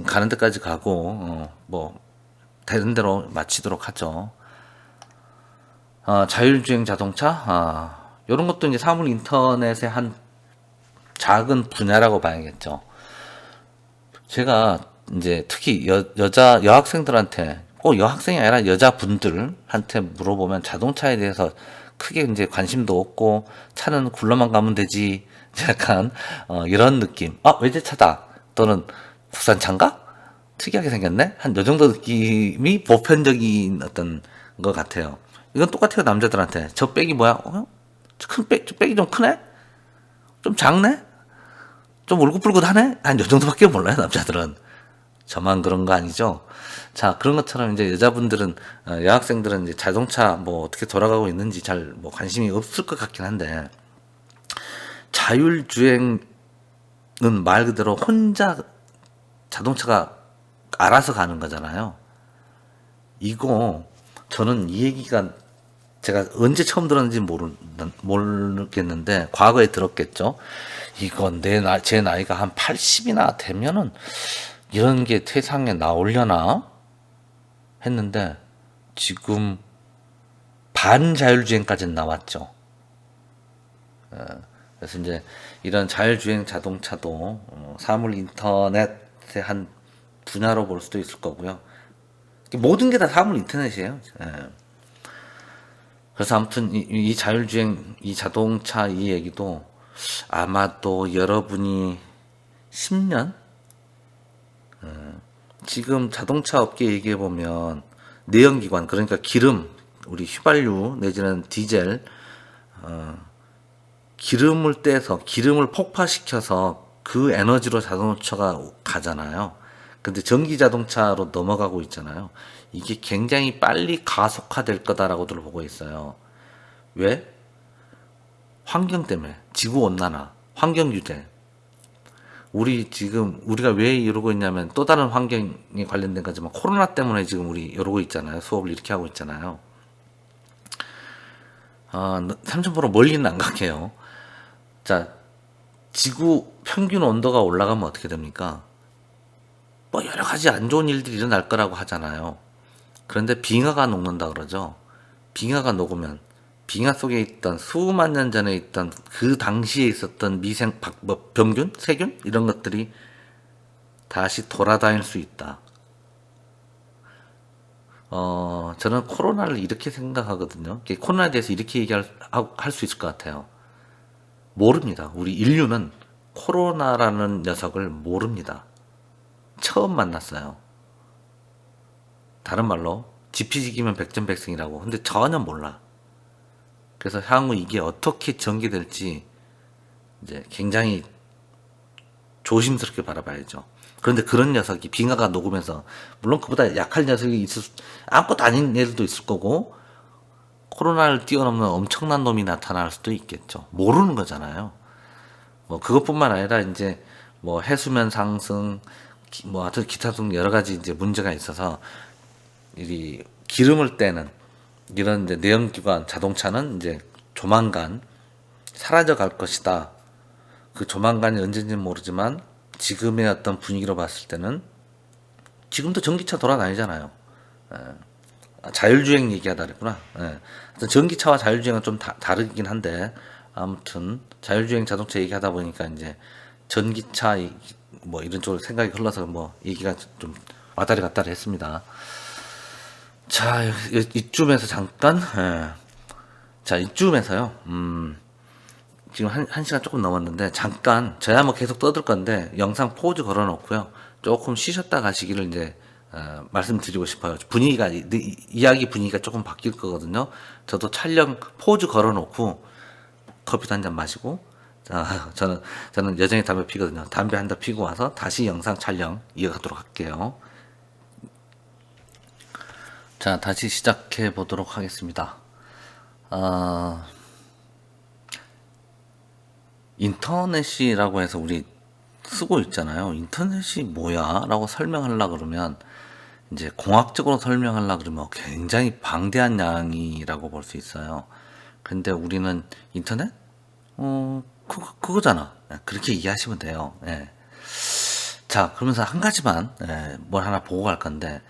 가는 데까지 가고 뭐 되는 대로 마치도록 하죠. 자율주행 자동차, 이런 것도 이제 사물 인터넷의 한 작은 분야라고 봐야겠죠. 제가 이제 특히 여학생들한테, 꼭 여학생이 아니라 여자분들한테 물어보면 자동차에 대해서 크게 이제 관심도 없고 차는 굴러만 가면 되지, 약간 이런 느낌. 외제차다 또는 국산차인가? 특이하게 생겼네? 한 요 정도 느낌이 보편적인 어떤 것 같아요. 이건 똑같아요, 남자들한테. 저 백이 뭐야? 저 백이 좀 크네? 좀 작네? 좀 울긋불긋하네? 한 요 정도밖에 몰라요, 남자들은. 저만 그런 거 아니죠? 자, 그런 것처럼 이제 여자분들은, 여학생들은 이제 자동차 뭐 어떻게 돌아가고 있는지 잘 뭐 관심이 없을 것 같긴 한데, 자율주행은 말 그대로 혼자 자동차가 알아서 가는 거잖아요. 이거, 저는 이 얘기가 제가 언제 처음 들었는지 모르겠는데, 과거에 들었겠죠? 이건 제 나이가 한 80이나 되면은 이런 게 세상에 나오려나? 했는데, 지금 반자율주행까지는 나왔죠. 그래서 이제 이런 자율주행 자동차도 사물 인터넷의 한 분야로 볼 수도 있을 거고요. 모든 게 다 사물 인터넷이에요. 그래서 아무튼 이 자율주행, 이 자동차 이 얘기도 아마도 여러분이 10년? 지금 자동차 업계 얘기해 보면 내연기관, 그러니까 기름, 우리 휘발유 내지는 디젤, 기름을 떼서 기름을 폭파시켜서 그 에너지로 자동차가 가잖아요. 근데 전기 자동차로 넘어가고 있잖아요. 이게 굉장히 빨리 가속화될 거다라고들 보고 있어요. 왜? 환경 때문에. 지구 온난화, 환경 규제. 우리가 왜 이러고 있냐면 또 다른 환경에 관련된 거지만 코로나 때문에 지금 우리 이러고 있잖아요. 수업을 이렇게 하고 있잖아요. 삼천포로 멀리는 안 갈게요. 자, 지구 평균 온도가 올라가면 어떻게 됩니까? 뭐 여러 가지 안 좋은 일들이 일어날 거라고 하잖아요. 그런데 빙하가 녹는다 그러죠. 빙하가 녹으면 빙하 속에 있던 수만 년 전에 있던 그 당시에 있었던 병균, 세균 이런 것들이 다시 돌아다닐 수 있다. 저는 코로나를 이렇게 생각하거든요. 코로나에 대해서 이렇게 얘기할 수 있을 것 같아요. 모릅니다. 우리 인류는 코로나라는 녀석을 모릅니다. 처음 만났어요. 다른 말로 지피지기면 백전백승이라고. 근데 전혀 몰라. 그래서 향후 이게 어떻게 전개될지 이제 굉장히 조심스럽게 바라봐야죠. 그런데 그런 녀석이 빙하가 녹으면서 물론 그보다 약할 녀석이 아무것도 아닌 애들도 있을 거고 코로나를 뛰어넘는 엄청난 놈이 나타날 수도 있겠죠. 모르는 거잖아요. 뭐 그것뿐만 아니라 이제 뭐 해수면 상승, 뭐 하여튼 기타 등 여러 가지 이제 문제가 있어서 이 기름을 떼는 이런 이제 내연기관 자동차는 이제 조만간 사라져 갈 것이다. 그 조만간이 언제인지는 모르지만 지금의 어떤 분위기로 봤을 때는 지금도 전기차 돌아다니잖아요. 자율주행 얘기하다 그랬구나. 전기차와 자율주행은 좀 다르긴 한데 아무튼 자율주행 자동차 얘기하다 보니까 이제 전기차 뭐 이런 쪽으로 생각이 흘러서 뭐 얘기가 좀 왔다리 갔다리 했습니다. 자, 이쯤에서 잠깐, 자, 이쯤에서요, 지금 한 시간 조금 넘었는데, 잠깐, 저야 뭐 계속 떠들 건데, 영상 포즈 걸어 놓고요, 조금 쉬셨다 가시기를 이제, 말씀드리고 싶어요. 이야기 분위기가 조금 바뀔 거거든요. 저도 촬영 포즈 걸어 놓고, 커피도 한 잔 마시고, 자, 저는 여전히 담배 피거든요. 담배 한 대 피고 와서 다시 영상 촬영 이어가도록 할게요. 자, 다시 시작해 보도록 하겠습니다. 인터넷이라고 해서 우리 쓰고 있잖아요. 인터넷이 뭐야? 라고 설명하려고 그러면, 이제 공학적으로 설명하려고 그러면 굉장히 방대한 양이라고 볼 수 있어요. 근데 우리는 인터넷? 그거잖아. 예, 그렇게 이해하시면 돼요. 예. 자, 그러면서 한 가지만, 뭘 하나 보고 갈 건데,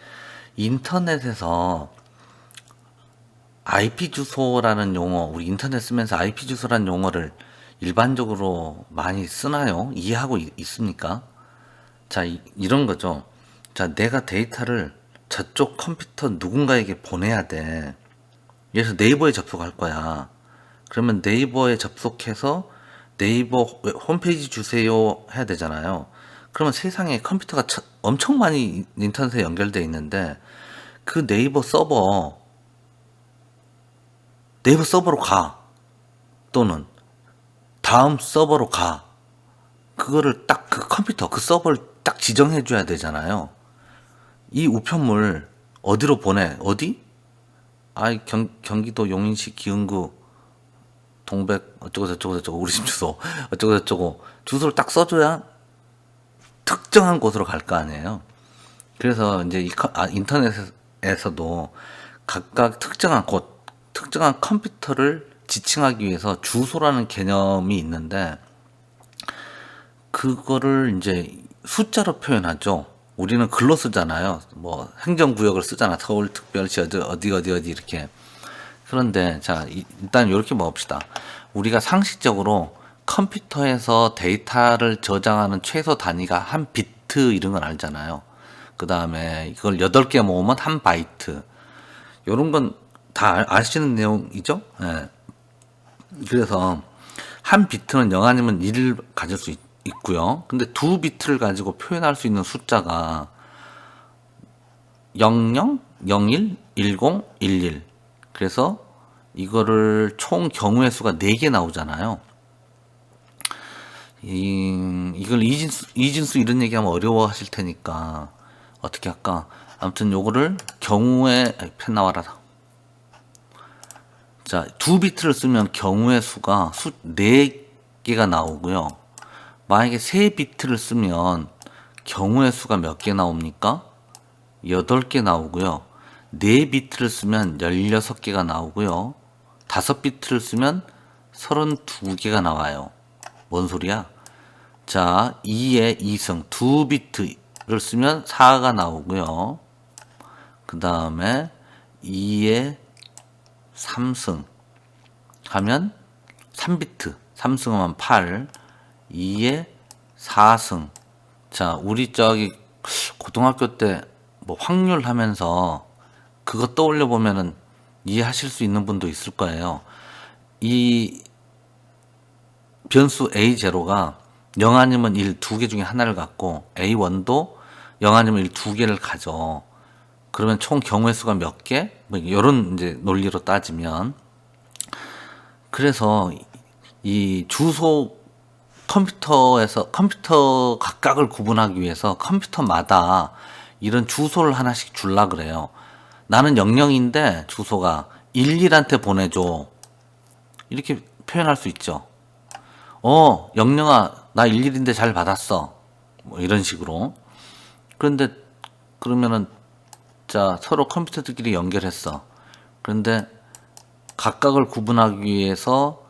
인터넷에서 IP 주소라는 용어, 우리 인터넷 쓰면서 IP 주소라는 용어를 일반적으로 많이 쓰나요? 이해하고 있습니까? 자, 이런 거죠. 자, 내가 데이터를 저쪽 컴퓨터 누군가에게 보내야 돼. 그래서 네이버에 접속할 거야. 그러면 네이버에 접속해서 네이버 홈페이지 주세요 해야 되잖아요. 그러면 세상에 컴퓨터가 엄청 많이 인터넷에 연결돼 있는데 그 네이버 서버로 가. 또는 다음 서버로 가. 그거를 딱 그 컴퓨터, 그 서버를 딱 지정해 줘야 되잖아요. 이 우편물 어디로 보내? 어디? 경기도 용인시 기흥구 동백 어쩌고 저쩌고 저쩌고 우리 집 주소 어쩌고 저쩌고 주소를 딱 써줘야 특정한 곳으로 갈 거 아니에요. 그래서 이제 인터넷에서도 각각 특정한 곳, 특정한 컴퓨터를 지칭하기 위해서 주소라는 개념이 있는데 그거를 이제 숫자로 표현하죠. 우리는 글로 쓰잖아요. 뭐 행정구역을 쓰잖아. 서울특별시 어디 이렇게. 그런데 자 일단 이렇게 먹읍시다. 우리가 상식적으로 컴퓨터에서 데이터를 저장하는 최소 단위가 한 비트 이런 건 알잖아요. 그 다음에 이걸 8개 모으면 한 바이트. 요런 건 다 아시는 내용이죠? 예. 그래서 한 비트는 0 아니면 1을 가질 수 있고요. 근데 두 비트를 가지고 표현할 수 있는 숫자가 00, 01, 10, 11. 그래서 이거를 총 경우의 수가 4개 나오잖아요. 이걸 이진수 이런 얘기하면 어려워 하실 테니까 어떻게 할까? 아무튼 요거를 경우의 펜 나와라. 자, 두 비트를 쓰면 경우의 수가 4개가 나오고요. 만약에 3비트를 쓰면 경우의 수가 몇 개 나옵니까? 8개 나오고요. 4비트를 쓰면 16개가 나오고요. 5비트를 쓰면 32개가 나와요. 뭔 소리야? 자, 2의 2승 2비트를 쓰면 4가 나오고요. 그 다음에 2의 3승 하면 3비트 3승 하면 8 2의 4승. 자, 우리 저기 고등학교 때 뭐 확률 하면서 그거 떠올려 보면은 이해하실 수 있는 분도 있을 거예요. 이 변수 A0가 0 아니면 1 2개 중에 하나를 갖고 A1도 0 아니면 1 2개를 가져. 그러면 총 경우의 수가 몇 개? 뭐 이런 이제 논리로 따지면 그래서 이 주소 컴퓨터 각각을 구분하기 위해서 컴퓨터마다 이런 주소를 하나씩 줄라 그래요. 나는 00인데 주소가 11한테 보내줘. 이렇게 표현할 수 있죠. 00아, 나 11인데 잘 받았어. 뭐 이런 식으로. 그런데 그러면은 자, 서로 컴퓨터들끼리 연결했어. 그런데 각각을 구분하기 위해서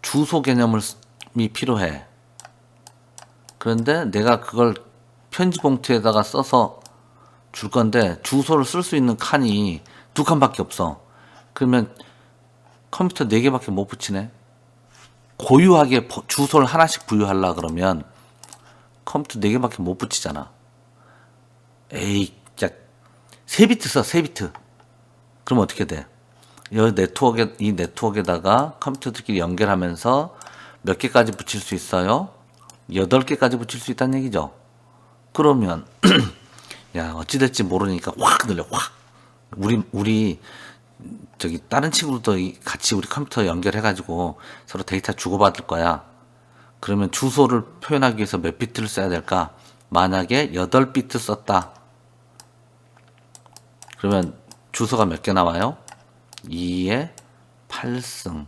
주소 개념이 필요해. 그런데 내가 그걸 편지 봉투에다가 써서 줄 건데 주소를 쓸 수 있는 칸이 2칸밖에 없어. 그러면 컴퓨터 4개밖에 못 붙이네. 고유하게 주소를 하나씩 부여하려 그러면 컴퓨터 4개밖에 못 붙이잖아. 에이, 야, 3비트 써, 3비트. 그럼 어떻게 돼? 이 네트워크에다가 컴퓨터들끼리 연결하면서 몇 개까지 붙일 수 있어요? 8개까지 붙일 수 있다는 얘기죠. 그러면 야, 어찌될지 모르니까 확 늘려, 확. 우리 저기 다른 친구도 같이 우리 컴퓨터 연결해가지고 서로 데이터 주고받을 거야. 그러면 주소를 표현하기 위해서 몇 비트를 써야 될까? 만약에 8비트 썼다. 그러면 주소가 몇 개 나와요? 2에 8승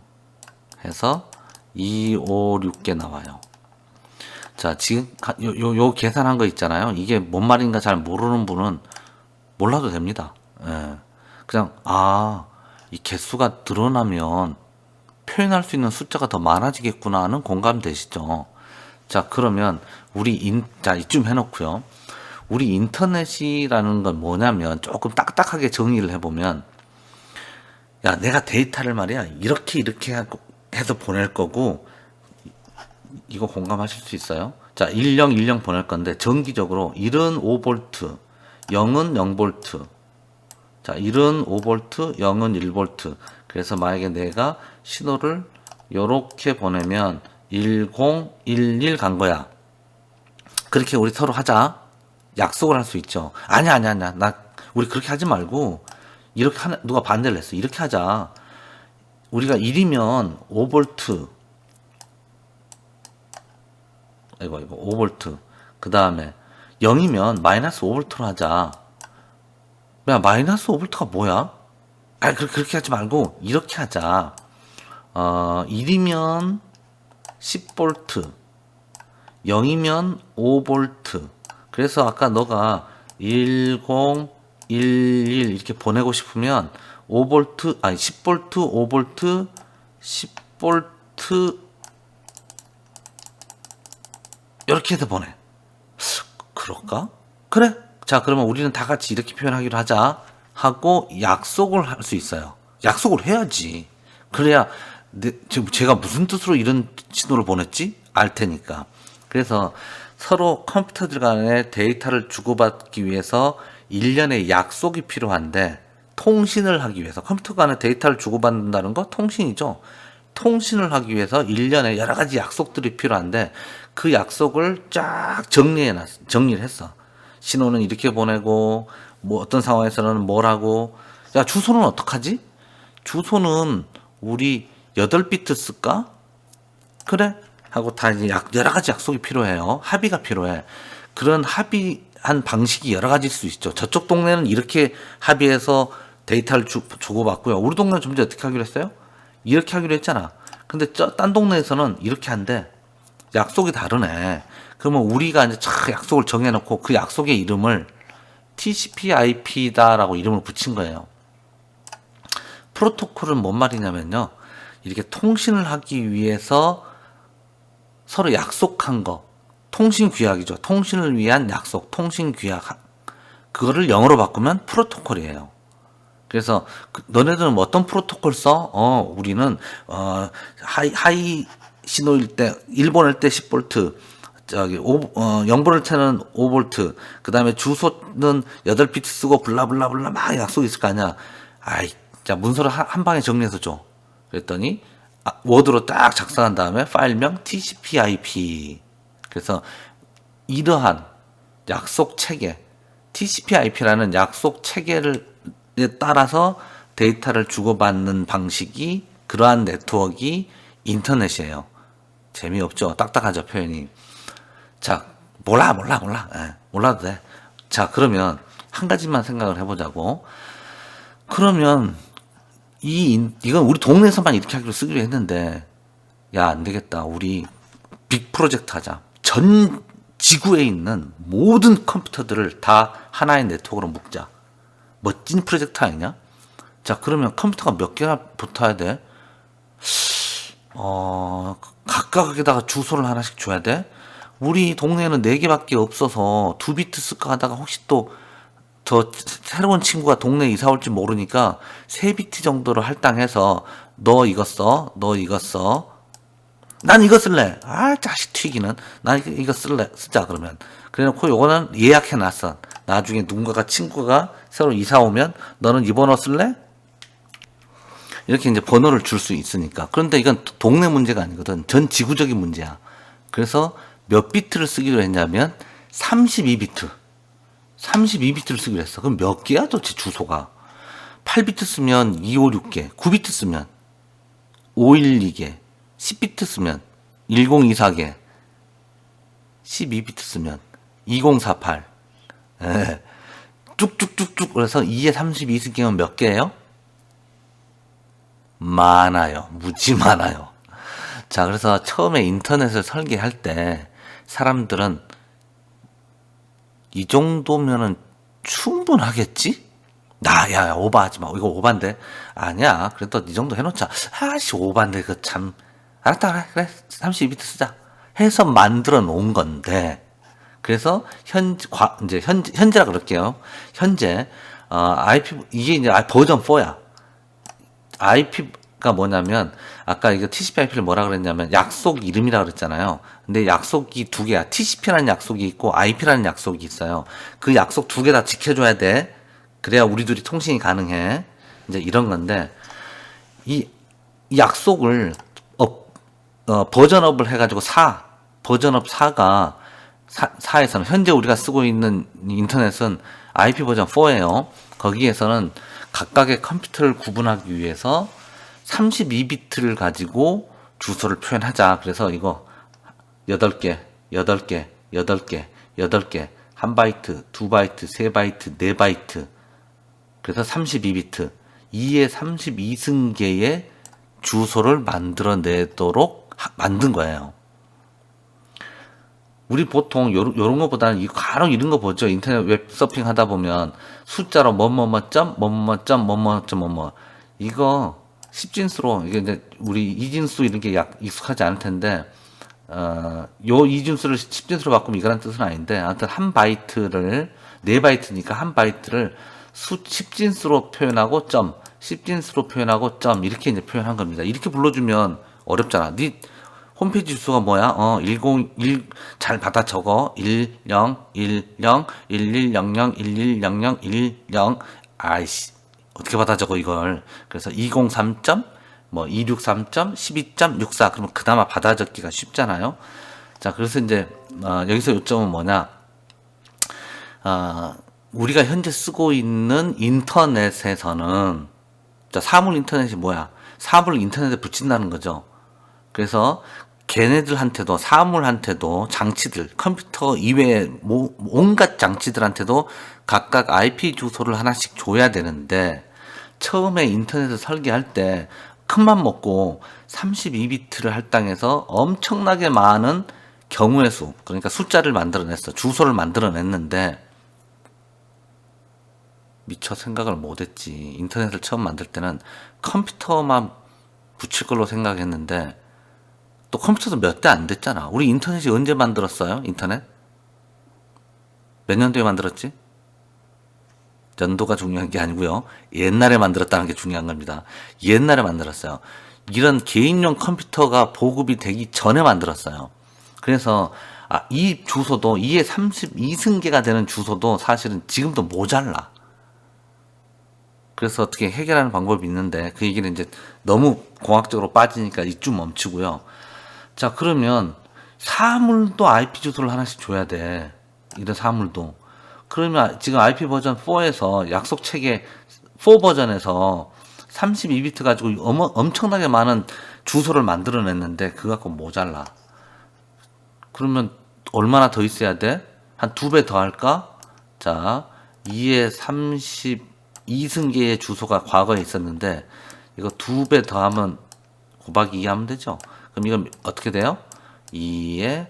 해서 2, 5, 6개 나와요. 자, 지금 요 계산한 거 있잖아요. 이게 뭔 말인가 잘 모르는 분은 몰라도 됩니다. 예. 그냥 이 개수가 드러나면 표현할 수 있는 숫자가 더 많아지겠구나 하는 공감되시죠? 자, 그러면 자, 이쯤 해놓고요. 우리 인터넷이라는 건 뭐냐면 조금 딱딱하게 정의를 해보면, 야, 내가 데이터를 말이야, 이렇게 해서 보낼 거고, 이거 공감하실 수 있어요? 자, 1010 보낼 건데, 정기적으로 1은 5V, 0은 0V, 자, 1은 5V, 0은 1V. 그래서 만약에 내가 신호를 요렇게 보내면 1011 간 거야. 그렇게 우리 서로 하자. 약속을 할 수 있죠. 아니야. 우리 그렇게 하지 말고, 이렇게 누가 반대를 했어. 이렇게 하자. 우리가 1이면 5V, 이거 5V. 그 다음에 0이면 마이너스 5V로 하자. 야, 마이너스 5V가 뭐야? 그렇게 하지 말고 이렇게 하자. 1이면 10V, 0이면 5V. 그래서 아까 너가 1011 이렇게 보내고 싶으면 5V, 10V, 5V, 10V 이렇게 해서 보내. 그럴까? 그래. 자, 그러면 우리는 다 같이 이렇게 표현하기로 하자 하고 약속을 할 수 있어요. 약속을 해야지. 그래야 지금 제가 무슨 뜻으로 이런 신호를 보냈지? 알 테니까. 그래서 서로 컴퓨터들 간에 데이터를 주고받기 위해서 일련의 약속이 필요한데, 통신을 하기 위해서 컴퓨터 간에 데이터를 주고받는다는 거 통신이죠. 통신을 하기 위해서 일련의 여러 가지 약속들이 필요한데, 그 약속을 쫙 정리를 했어. 신호는 이렇게 보내고, 뭐 어떤 상황에서는 뭘 하고, 야, 주소는 어떡하지? 주소는 우리 8비트 쓸까? 그래? 하고 다 이제 여러 가지 약속이 필요해요. 합의가 필요해. 그런 합의한 방식이 여러 가지일 수 있죠. 저쪽 동네는 이렇게 합의해서 데이터를 주고받고요. 우리 동네는 좀 전에 어떻게 하기로 했어요? 이렇게 하기로 했잖아. 근데 딴 동네에서는 이렇게 한대. 약속이 다르네. 그러면 우리가 이제 약속을 정해놓고 그 약속의 이름을 TCP/IP다라고 이름을 붙인 거예요. 프로토콜은 뭔 말이냐면요. 이렇게 통신을 하기 위해서 서로 약속한 거. 통신 규약이죠. 통신을 위한 약속, 통신 규약. 그거를 영어로 바꾸면 프로토콜이에요. 그래서 너네들은 어떤 프로토콜 써? 우리는 하이 신호일 때 1 보낼 때 10V, 0 보낼 때는 5V, 그 다음에 주소는 8비트 쓰고 블라블라블라 막 약속이 있을 거 아니야. 자, 문서를 한 방에 정리해서 줘. 그랬더니 워드로 딱 작성한 다음에 파일명 TCP/IP. 그래서 이러한 약속 체계, TCP/IP라는 약속 체계에 따라서 데이터를 주고받는 방식이, 그러한 네트워크가 인터넷이에요. 재미없죠? 딱딱하죠, 표현이. 자, 몰라. 몰라도 돼. 자, 그러면 한 가지만 생각을 해보자고. 그러면 이건 우리 동네에서만 이렇게 하기로 쓰기로 했는데, 야, 안 되겠다. 우리 빅 프로젝트 하자. 전 지구에 있는 모든 컴퓨터들을 다 하나의 네트워크로 묶자. 멋진 프로젝트 아니냐? 자, 그러면 컴퓨터가 몇 개나 붙어야 돼? 각각에다가 주소를 하나씩 줘야 돼? 우리 동네에는 4개밖에 없어서 2비트 쓸까 하다가 혹시 또 더 새로운 친구가 동네에 이사 올지 모르니까 3비트 정도로 할당해서 너 이거 써, 너 이거 써. 난 이거 쓸래. 자식 튀기는. 난 이거 쓰자 그러면. 그래놓고 요거는 예약해놨어. 나중에 누군가가 친구가 새로 이사 오면 너는 이 번호 쓸래? 이렇게 이제 번호를 줄 수 있으니까. 그런데 이건 동네 문제가 아니거든. 전 지구적인 문제야. 그래서 몇 비트를 쓰기로 했냐면 32비트. 32비트를 쓰기로 했어. 그럼 몇 개야 도대체 주소가? 8비트 쓰면 256개, 9비트 쓰면 512개, 10비트 쓰면 1024개, 12비트 쓰면 2048. 쭉쭉쭉쭉. 그래서 2에 32 쓰기면 몇 개예요? 많아요. 무지 많아요. 자, 그래서 처음에 인터넷을 설계할 때 사람들은 이 정도면은 충분하겠지? 야, 오버하지 마. 이거 오반데. 아니야. 그래도 이 정도 해놓자. 아씨, 오반데, 그 참. 알았다, 그래. 32비트 쓰자. 해서 만들어 놓은 건데. 그래서, 현재라 그럴게요. 현재, 이게 이제 버전 4야. IP가 뭐냐면, 아까 이거 TCP/IP를 뭐라 그랬냐면, 약속 이름이라 그랬잖아요. 근데 약속이 두 개야. TCP라는 약속이 있고, IP라는 약속이 있어요. 그 약속 두 개 다 지켜줘야 돼. 그래야 우리 둘이 통신이 가능해. 이제 이런 건데, 이 약속을, 버전업을 해가지고 버전업 4가, 4에서는, 현재 우리가 쓰고 있는 인터넷은 IP 버전 4예요. 거기에서는 각각의 컴퓨터를 구분하기 위해서 32비트를 가지고 주소를 표현하자. 그래서 이거 8개, 8개, 8개, 8개, 1바이트, 2바이트, 3바이트, 4바이트. 그래서 32비트. 2의 32승계의 주소를 만들어내도록 만든 거예요. 우리 보통 요런 거보다는 간혹 이런 거 보죠. 인터넷 웹 서핑 하다 보면 숫자로 뭐뭐뭐점 뭐뭐점 뭐뭐점 뭐뭐 이거 10진수로 이게 이제 우리 이진수 이런 게 익숙하지 않을 텐데 요 이진수를 10진수로 바꾸면 이거란 뜻은 아닌데 아무튼 한 바이트를 4바이트니까 한 바이트를 10진수로 표현하고 점 10진수로 표현하고 점 이렇게 이제 표현한 겁니다. 이렇게 불러주면 어렵잖아. 네 홈페이지 주소가 뭐야? 101, 잘 받아 적어. 10, 10, 1100, 1100, 10. 아이씨, 어떻게 받아 적어, 이걸. 그래서 203. 263. 12.64. 그러면 그나마 받아 적기가 쉽잖아요. 자, 그래서 이제, 여기서 요점은 뭐냐. 우리가 현재 쓰고 있는 인터넷에서는, 자, 사물 인터넷이 뭐야? 사물을 인터넷에 붙인다는 거죠. 그래서 걔네들한테도 사물한테도 장치들 컴퓨터 이외에 온갖 장치들한테도 각각 IP 주소를 하나씩 줘야 되는데 처음에 인터넷을 설계할 때 큰맘 먹고 32비트를 할당해서 엄청나게 많은 경우의 수 그러니까 숫자를 만들어냈어. 주소를 만들어냈는데 미처 생각을 못했지. 인터넷을 처음 만들 때는 컴퓨터만 붙일 걸로 생각했는데 또 컴퓨터도 몇 대 안 됐잖아. 우리 인터넷이 언제 만들었어요? 인터넷? 몇 년도에 만들었지? 연도가 중요한 게 아니고요. 옛날에 만들었다는 게 중요한 겁니다. 옛날에 만들었어요. 이런 개인용 컴퓨터가 보급이 되기 전에 만들었어요. 그래서 이 주소도 2의 32승계가 되는 주소도 사실은 지금도 모자라. 그래서 어떻게 해결하는 방법이 있는데 그 얘기는 이제 너무 공학적으로 빠지니까 이쯤 멈추고요. 자, 그러면 사물도 IP 주소를 하나씩 줘야 돼. 이런 사물도. 그러면 지금 IP 버전 4에서 약속 체계 4 버전에서 32비트 가지고 엄청나게 많은 주소를 만들어냈는데 그거 갖고 모자라. 그러면 얼마나 더 있어야 돼? 한 2배 더 할까? 자, 2의 32승계의 주소가 과거에 있었는데 이거 2배 더 하면 곱하기 2 하면 되죠. 그럼 이건 어떻게 돼요? 2의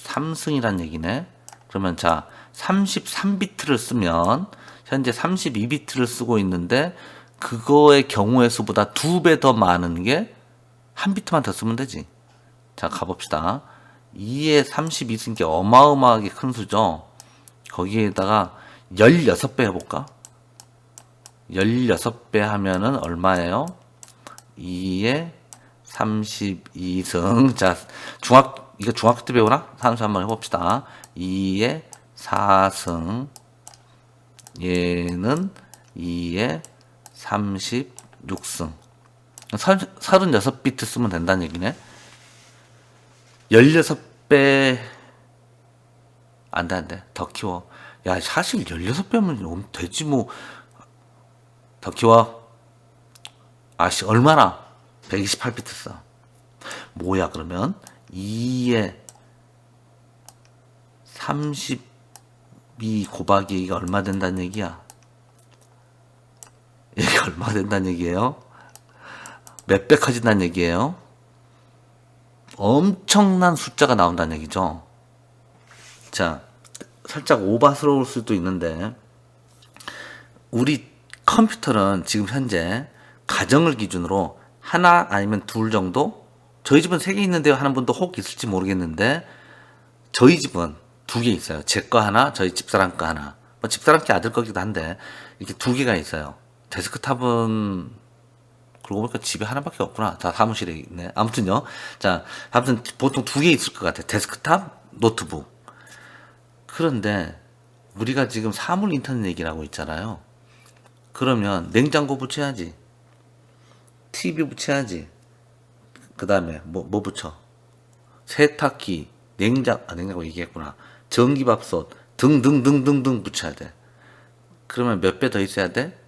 33승이란 얘기네. 그러면 자, 33비트를 쓰면 현재 32비트를 쓰고 있는데 그거의 경우의 수보다 2배 더 많은 게 한 비트만 더 쓰면 되지. 자, 가봅시다. 2의 32승 게 어마어마하게 큰 수죠. 거기에다가 16배 해볼까? 16배 하면은 얼마예요? 2의 32승. 자, 이거 중학교 때 배우나? 산수 한번 해봅시다. 2의 4승. 얘는 2의 36승. 36비트 쓰면 된다는 얘기네. 16배, 안 돼. 더 키워. 야, 사실 16배면 되지, 뭐. 더 키워. 아씨, 얼마나? 128비트 써. 뭐야, 그러면? 2에 32 곱하기 이게 얼마 된다는 얘기야? 이게 얼마 된다는 얘기예요? 몇 배 커진다는 얘기예요? 엄청난 숫자가 나온다는 얘기죠. 자, 살짝 오바스러울 수도 있는데 우리 컴퓨터는 지금 현재 가정을 기준으로 하나 아니면 둘 정도, 저희 집은 3개 있는데요 하는 분도 혹 있을지 모르겠는데, 저희 집은 2개 있어요. 제 거 하나, 저희 집사람 거 하나. 뭐 집사람 게 아들 거기도 한데 이렇게 2개가 있어요. 데스크탑은 그러고 보니까 집에 하나밖에 없구나. 다 사무실에 있네. 아무튼요. 자, 아무튼 보통 2개 있을 것 같아요. 데스크탑, 노트북. 그런데 우리가 지금 사물 인터넷 얘기를 하고 있잖아요. 그러면 냉장고 붙여야지. TV 붙여야지. 그 다음에 뭐 붙여? 세탁기, 냉장고 얘기했구나. 전기밥솥 등등등등등 붙여야 돼. 그러면 몇 배 더 있어야 돼?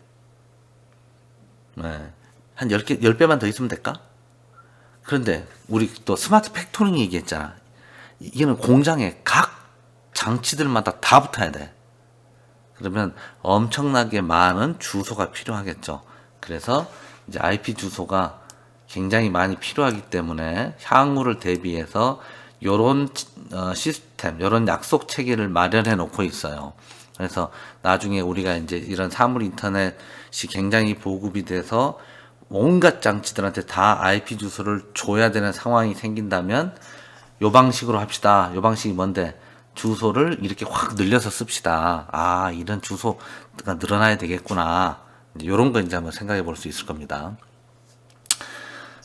네. 한 10배만 더 있으면 될까? 그런데 우리 또 스마트 팩토링 얘기했잖아. 이게는 공장에 각 장치들마다 다 붙어야 돼. 그러면 엄청나게 많은 주소가 필요하겠죠. 그래서 이제 IP 주소가 굉장히 많이 필요하기 때문에 향후를 대비해서 요런 시스템, 요런 약속 체계를 마련해 놓고 있어요. 그래서 나중에 우리가 이제 이런 사물 인터넷이 굉장히 보급이 돼서 온갖 장치들한테 다 IP 주소를 줘야 되는 상황이 생긴다면 요 방식으로 합시다. 요 방식이 뭔데? 주소를 이렇게 확 늘려서 씁시다. 아, 이런 주소가 늘어나야 되겠구나. 이런 거 이제 한번 생각해 볼 수 있을 겁니다.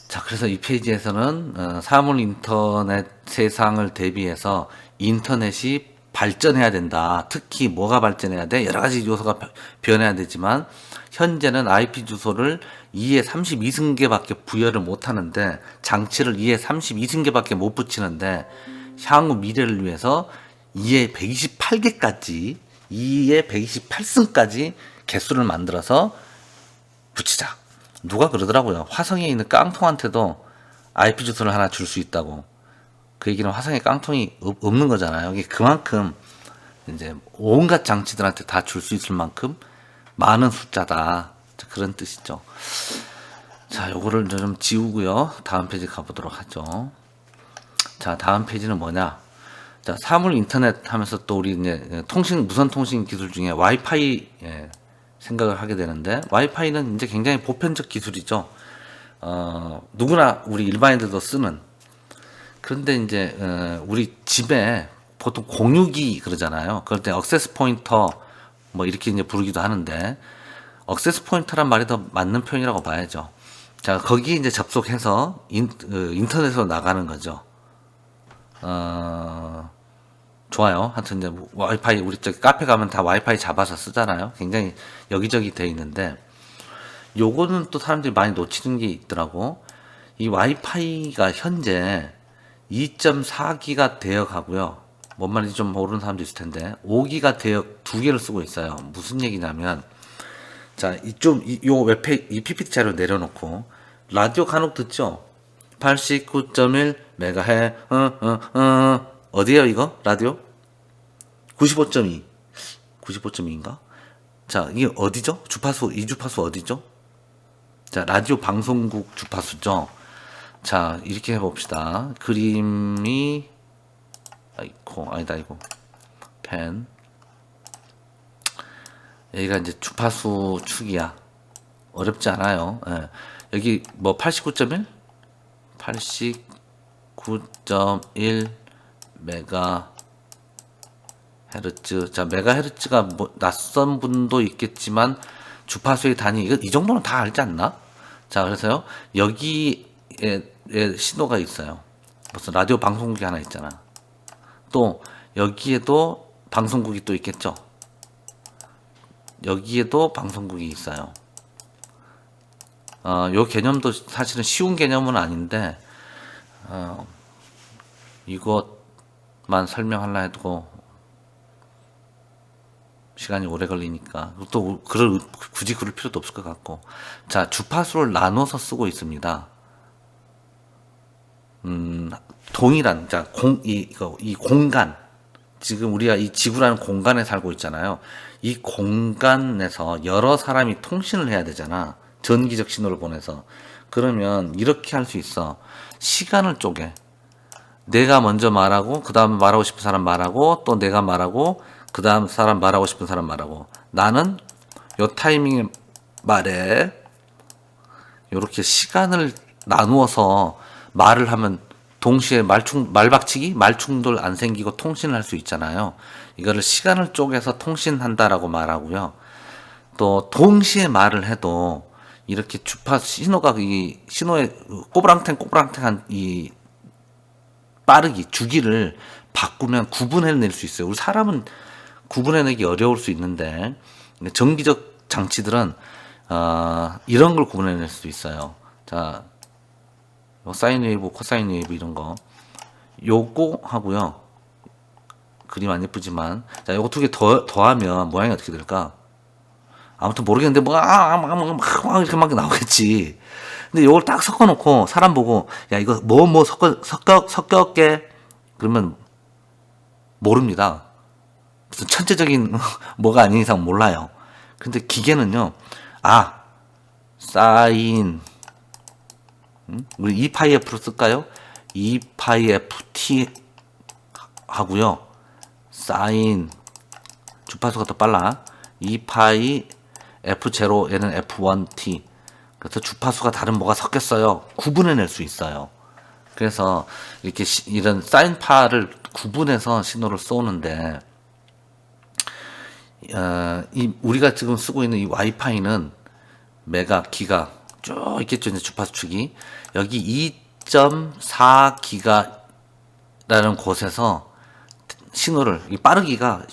자, 그래서 이 페이지에서는 사물 인터넷 세상을 대비해서 인터넷이 발전해야 된다. 특히 뭐가 발전해야 돼? 여러 가지 요소가 변해야 되지만 현재는 IP 주소를 2에 32승계밖에 부여를 못 하는데, 장치를 2에 32승계밖에 못 붙이는데 향후 미래를 위해서 2에 128개까지 2에 128승까지 개수를 만들어서 붙이자. 누가 그러더라고요. 화성에 있는 깡통한테도 IP 주소를 하나 줄 수 있다고. 그 얘기는 화성에 깡통이 없는 거잖아요. 이게 그만큼 이제 온갖 장치들한테 다 줄 수 있을 만큼 많은 숫자다. 그런 뜻이죠. 자, 요거를 좀 지우고요. 다음 페이지 가보도록 하죠. 자, 다음 페이지는 뭐냐? 자, 사물 인터넷 하면서 또 우리 이제 무선 통신 기술 중에 와이파이 생각을 하게 되는데, 와이파이는 이제 굉장히 보편적 기술이죠. 누구나 우리 일반인들도 쓰는. 그런데 이제 우리 집에 보통 공유기 그러잖아요. 그럴 때 액세스 포인터 뭐 이렇게 이제 부르기도 하는데, 액세스 포인터란 말이 더 맞는 표현이라고 봐야죠. 자, 거기에 이제 접속해서 인터넷으로 나가는 거죠. 좋아요. 하여튼 이제 와이파이, 우리 저기 카페 가면 다 와이파이 잡아서 쓰잖아요. 굉장히 여기저기 돼 있는데, 요거는 또 사람들이 많이 놓치는 게 있더라고. 이 와이파이가 현재 2.4기가 되어 가고요. 뭔 말인지 좀 모르는 사람도 있을 텐데, 5기가 되어 2개를 쓰고 있어요. 무슨 얘기냐면, 자, 요 웹페이지, 이 PPT 자료 내려놓고, 라디오 간혹 듣죠? 89.1 메가헤, 어디에요, 이거? 라디오? 95.2. 95.2인가? 자, 이게 어디죠? 주파수, 이 주파수 어디죠? 자, 라디오 방송국 주파수죠? 자, 이렇게 해봅시다. 그림이, 아니다, 이거. 펜. 여기가 이제 주파수 축이야. 어렵지 않아요. 예. 여기 뭐 89.1? 89.1 메가 헤르츠. 자, 메가 헤르츠가 뭐 낯선 분도 있겠지만 주파수의 단위 이 정도는 다 알지 않나? 자, 그래서요. 여기에 신호가 있어요. 무슨 라디오 방송국이 하나 있잖아. 또 여기에도 방송국이 또 있겠죠. 여기에도 방송국이 있어요. 요 개념도 사실은 쉬운 개념은 아닌데, 이것만 설명하려 해도 시간이 오래 걸리니까 또 굳이 그럴 필요도 없을 것 같고. 자, 주파수를 나눠서 쓰고 있습니다. 동일한, 자, 이 공간, 지금 우리가 이 지구라는 공간에 살고 있잖아요. 이 공간에서 여러 사람이 통신을 해야 되잖아. 전기적 신호를 보내서. 그러면 이렇게 할 수 있어. 시간을 쪼개. 내가 먼저 말하고, 그 다음 말하고 싶은 사람 말하고, 또 내가 말하고, 그 다음 사람 말하고 싶은 사람 말하고. 나는 요 타이밍 말에 요렇게 시간을 나누어서 말을 하면 동시에 말박치기, 말충돌 안 생기고 통신을 할 수 있잖아요. 이거를 시간을 쪼개서 통신한다라고 말하고요. 또 동시에 말을 해도 이렇게 주파수 신호가 이 신호의 꼬부랑탱한 이 빠르기 주기를 바꾸면 구분해낼 수 있어요. 우리 사람은 구분해내기 어려울 수 있는데 정기적 장치들은 이런 걸 구분해낼 수 있어요. 자, 사인 웨이브, 코사인 웨이브 이런 거 요거 하고요. 그림 안 예쁘지만 자, 요거 두 개 더하면 모양이 어떻게 될까? 아무튼 모르겠는데 막 이렇게 막 나오겠지. 근데 요걸 딱 섞어놓고 사람 보고 야 이거 뭐 섞였게 그러면 모릅니다. 무슨 천재적인 뭐가 아닌 이상 몰라요. 근데 기계는요. 사인 우리 2파이F로 쓸까요? 2파이FT 하고요. 사인 주파수가 더 빨라. 2파이 F0 얘는 F1T. 그래서 주파수가 다른 뭐가 섞였어요. 구분해낼 수 있어요. 그래서 이렇게 이런 사인파를 구분해서 신호를 쏘는데 우리가 지금 쓰고 있는 이 와이파이는 메가, 기가 쭉 있겠죠. 이제 주파수 축이 여기 2.4기가라는 곳에서 신호를 이 빠르기가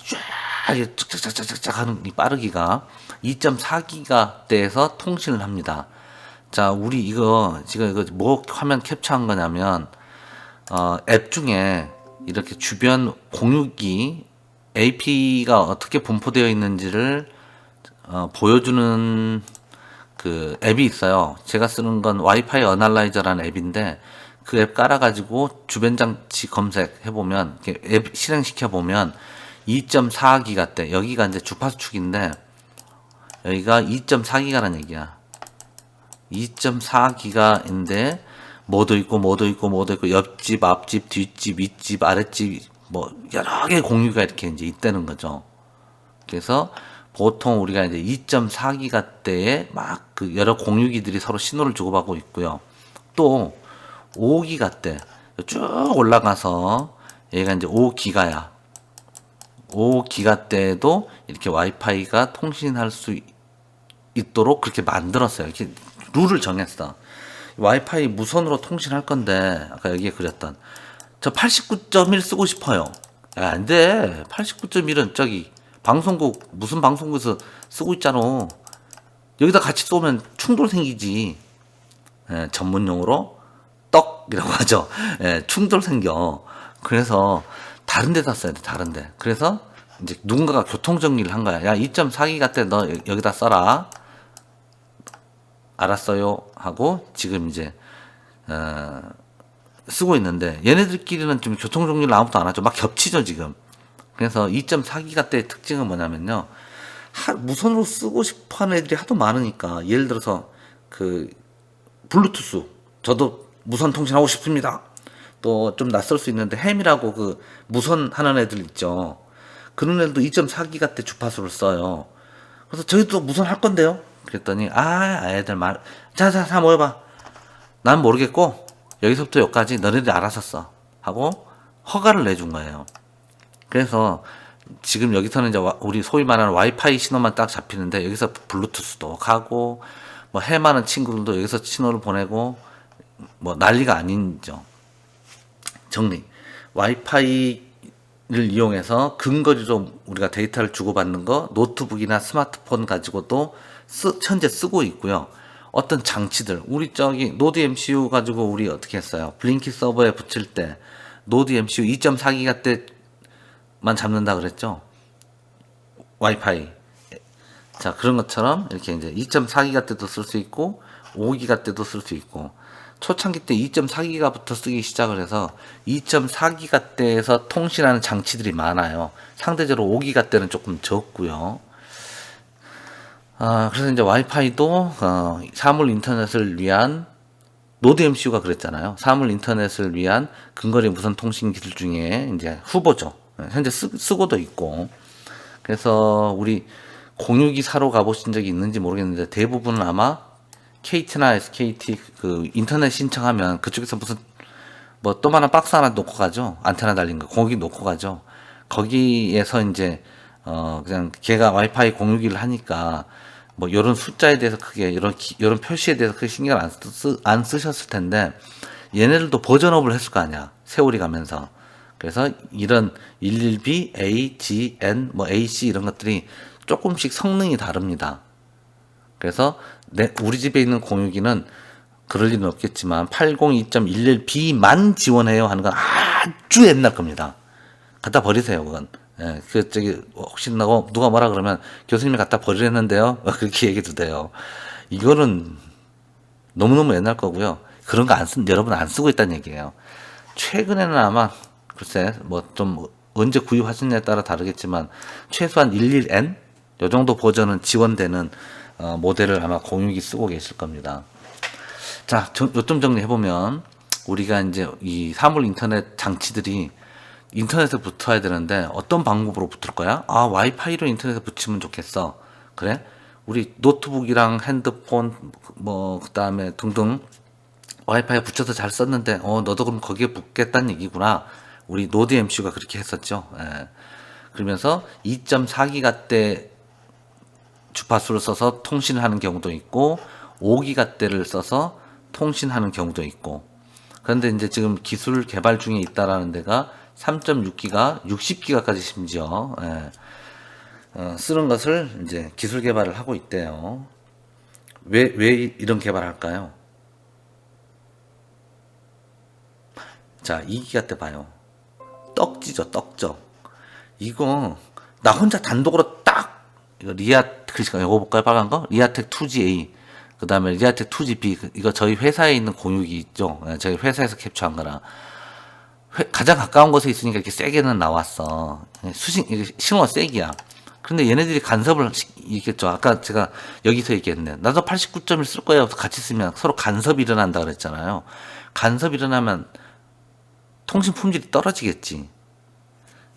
쫙 하는 이 빠르기가 2.4기가대에서 통신을 합니다. 자, 우리 지금 이거 뭐 화면 캡처한 거냐면 앱 중에 이렇게 주변 공유기 AP가 어떻게 분포되어 있는지를 보여주는 그 앱이 있어요. 제가 쓰는 건 와이파이 어널라이저라는 앱인데 그 앱 깔아가지고 주변 장치 검색해 보면 앱 실행시켜 보면 2.4기가대 여기가 이제 주파수 축인데 여기가 2.4기가라는 얘기야. 2.4기가인데 뭐도 있고 옆집, 앞집, 뒷집, 윗집, 아랫집 뭐 여러 개의 공유가 이렇게 이제 있다는 거죠. 그래서 보통 우리가 이제 2.4기가대에 막 그 여러 공유기들이 서로 신호를 주고받고 있고요. 또 5기가대 쭉 올라가서 얘가 이제 5기가야. 5기가대에도 이렇게 와이파이가 통신할 수 있도록 그렇게 만들었어요. 이렇게 룰을 정했어. 와이파이 무선으로 통신할 건데 아까 여기에 그렸던 저 89.1 쓰고 싶어요. 야, 안 돼. 89.1은 저기 방송국 무슨 방송국에서 쓰고 있잖아. 여기다 같이 쏘면 충돌 생기지. 전문용어로 떡이라고 하죠. 충돌 생겨. 그래서 다른 데다 써야 돼. 다른 데. 그래서 이제 누군가가 교통 정리를 한 거야. 야, 2.4기가 때 너 여기다 써라. 알았어요 하고 지금 이제 쓰고 있는데 얘네들끼리는 좀 교통 정리를 아무도 안 하죠. 막 겹치죠 지금. 그래서 2.4기가 때의 특징은 뭐냐면요. 무선으로 쓰고 싶어하는 애들이 하도 많으니까 예를 들어서 그 블루투스 저도 무선 통신하고 싶습니다. 또 좀 낯설 수 있는데 햄이라고 그 무선 하는 애들 있죠. 그런 애들도 2.4기가 때 주파수를 써요. 그래서 저희도 무선 할 건데요. 그랬더니 애들 자 모여봐. 난 모르겠고 여기서부터 여기까지 너네들이 알아서 써 하고 허가를 내준 거예요. 그래서 지금 여기서는 이제 우리 소위 말하는 와이파이 신호만 딱 잡히는데 여기서 블루투스도 가고 뭐 햄하는 친구들도 여기서 신호를 보내고 뭐 난리가 아니죠. 정리. 와이파이를 이용해서 근거리로 우리가 데이터를 주고받는 거 노트북이나 스마트폰 가지고도 현재 쓰고 있고요. 어떤 장치들 우리 저기 노드 MCU 가지고 우리 어떻게 했어요? 블링키 서버에 붙일 때 노드 MCU 2.4기가 때만 잡는다 그랬죠? 와이파이. 자, 그런 것처럼 이렇게 이제 2.4기가 때도 쓸 수 있고 5기가 때도 쓸 수 있고 초창기 때 2.4기가부터 쓰기 시작을 해서 2.4기가 때에서 통신하는 장치들이 많아요. 상대적으로 5기가 때는 조금 적고요. 그래서 이제 와이파이도 사물 인터넷을 위한 노드 MCU가 그랬잖아요. 사물 인터넷을 위한 근거리 무선 통신 기술 중에 이제 후보죠. 현재 쓰고도 있고. 그래서 우리 공유기 사러 가보신 적이 있는지 모르겠는데 대부분은 아마 KT나 SKT 그 인터넷 신청하면 그쪽에서 무슨 뭐 또만한 박스 하나 놓고 가죠. 안테나 달린 거 거기 놓고 가죠. 거기에서 이제 그냥 걔가 와이파이 공유기를 하니까 뭐 이런 숫자에 대해서 크게 이런 표시에 대해서 크게 신경 안 쓰셨을 텐데 얘네들도 버전업을 했을 거 아니야. 세월이 가면서. 그래서 이런 11B, A, G, N, 뭐 AC 이런 것들이 조금씩 성능이 다릅니다. 그래서 우리 집에 있는 공유기는 그럴 리는 없겠지만 802.11b만 지원해요 하는 건 아주 옛날 겁니다. 갖다 버리세요, 그건. 예, 혹시 누가 뭐라 그러면 교수님이 갖다 버리랬는데요? 그렇게 얘기도 돼요. 이거는 너무너무 옛날 거고요. 그런 거 여러분 안 쓰고 있다는 얘기예요. 최근에는 아마, 글쎄, 뭐 좀 언제 구입하시느냐에 따라 다르겠지만, 최소한 11N? 요 정도 버전은 지원되는 모델을 아마 공유기 쓰고 계실 겁니다. 자, 요점 정리해보면, 우리가 이제 이 사물 인터넷 장치들이 인터넷에 붙어야 되는데, 어떤 방법으로 붙을 거야? 와이파이로 인터넷에 붙이면 좋겠어. 그래? 우리 노트북이랑 핸드폰, 뭐, 그 다음에 등등, 와이파이 붙여서 잘 썼는데, 너도 그럼 거기에 붙겠다는 얘기구나. 우리 노드 MCU가 그렇게 했었죠. 예. 그러면서 2.4기가대 주파수를 써서 통신을 하는 경우도 있고 5기가대를 써서 통신하는 경우도 있고 그런데 이제 지금 기술 개발 중에 있다라는 데가 3.6기가, 60기가까지 심지어 쓰는 것을 이제 기술 개발을 하고 있대요. 왜 이런 개발을 할까요? 자, 2기가 때 봐요. 떡지죠, 떡져. 이거 나 혼자 단독으로 딱 이거 글씨가 이거 볼까요? 빨간 거? 리아텍 2GA. 그 다음에 리아텍 2GB. 이거 저희 회사에 있는 공유기 있죠. 저희 회사에서 캡처한 거라. 가장 가까운 곳에 있으니까 이렇게 세게는 나왔어. 신호가 세기야. 근데 얘네들이 간섭을 있겠죠. 아까 제가 여기서 얘기했네. 나도 89.1 쓸 거예요. 같이 쓰면 서로 간섭이 일어난다 그랬잖아요. 간섭이 일어나면 통신 품질이 떨어지겠지.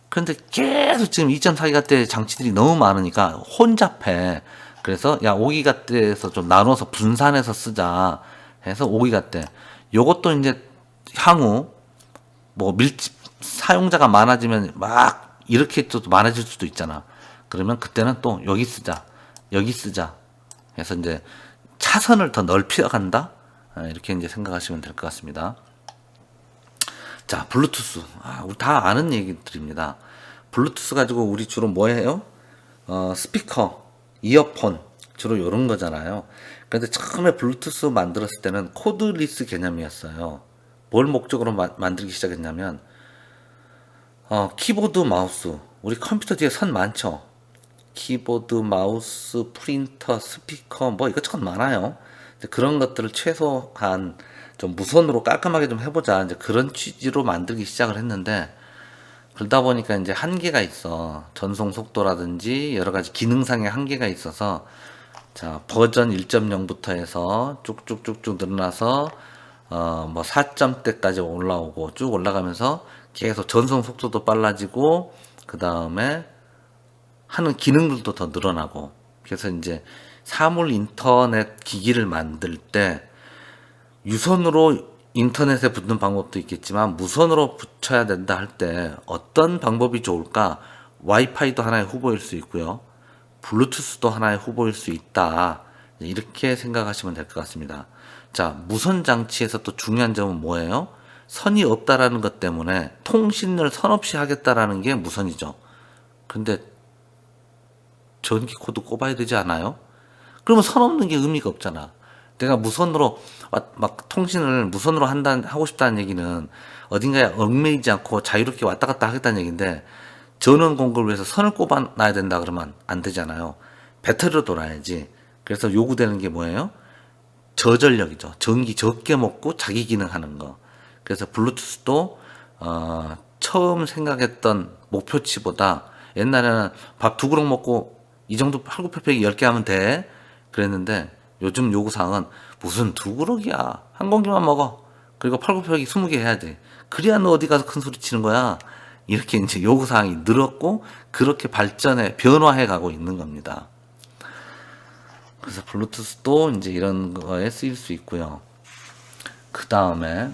그런데 계속 지금 2.4기가대 장치들이 너무 많으니까 혼잡해. 그래서 5기가대에서 좀 나눠서 분산해서 쓰자 해서 5기가대. 요것도 이제 향후 뭐 사용자가 많아지면 막 이렇게 또 많아질 수도 있잖아. 그러면 그때는 또 여기 쓰자 해서 이제 차선을 더 넓혀간다. 이렇게 이제 생각하시면 될 것 같습니다. 자, 블루투스. 우리 다 아는 얘기들입니다. 블루투스 가지고 우리 주로 뭐 해요? 스피커, 이어폰, 주로 요런 거잖아요. 근데 처음에 블루투스 만들었을 때는 코드리스 개념이었어요. 뭘 목적으로 만들기 시작했냐면, 키보드, 마우스. 우리 컴퓨터 뒤에 선 많죠? 키보드, 마우스, 프린터, 스피커, 뭐 이것저것 많아요. 그런 것들을 최소한 좀 무선으로 깔끔하게 좀 해보자. 이제 그런 취지로 만들기 시작을 했는데, 그러다 보니까 이제 한계가 있어. 전송 속도라든지 여러 가지 기능상의 한계가 있어서, 자, 버전 1.0부터 해서 쭉쭉쭉쭉 늘어나서, 뭐 4점대까지 올라오고, 쭉 올라가면서 계속 전송 속도도 빨라지고, 그 다음에 하는 기능들도 더 늘어나고, 그래서 이제 사물 인터넷 기기를 만들 때, 유선으로 인터넷에 붙는 방법도 있겠지만 무선으로 붙여야 된다 할 때 어떤 방법이 좋을까? 와이파이도 하나의 후보일 수 있고요. 블루투스도 하나의 후보일 수 있다. 이렇게 생각하시면 될 것 같습니다. 자, 무선 장치에서 또 중요한 점은 뭐예요? 선이 없다라는 것 때문에 통신을 선 없이 하겠다라는 게 무선이죠. 근데 전기 코드 꼽아야 되지 않아요? 그러면 선 없는 게 의미가 없잖아. 내가 무선으로 막 통신을 무선으로 하고 싶다는 얘기는 어딘가에 얽매이지 않고 자유롭게 왔다 갔다 하겠다는 얘기인데 전원 공급을 위해서 선을 꼽아 놔야 된다 그러면 안 되잖아요. 배터리로 돌아야지. 그래서 요구되는 게 뭐예요? 저전력이죠. 전기 적게 먹고 자기 기능하는 거. 그래서 블루투스도 처음 생각했던 목표치보다 옛날에는 밥 2그릇 먹고 이 정도 팔굽혀펴기 10개 하면 돼. 그랬는데 요즘 요구사항은 무슨 2그릇이야. 한 공기만 먹어. 그리고 팔굽혀펴기 20개 해야 돼. 그래야 너 어디 가서 큰 소리 치는 거야. 이렇게 이제 요구사항이 늘었고 그렇게 변화해 가고 있는 겁니다. 그래서 블루투스도 이제 이런 거에 쓰일 수 있고요. 그 다음에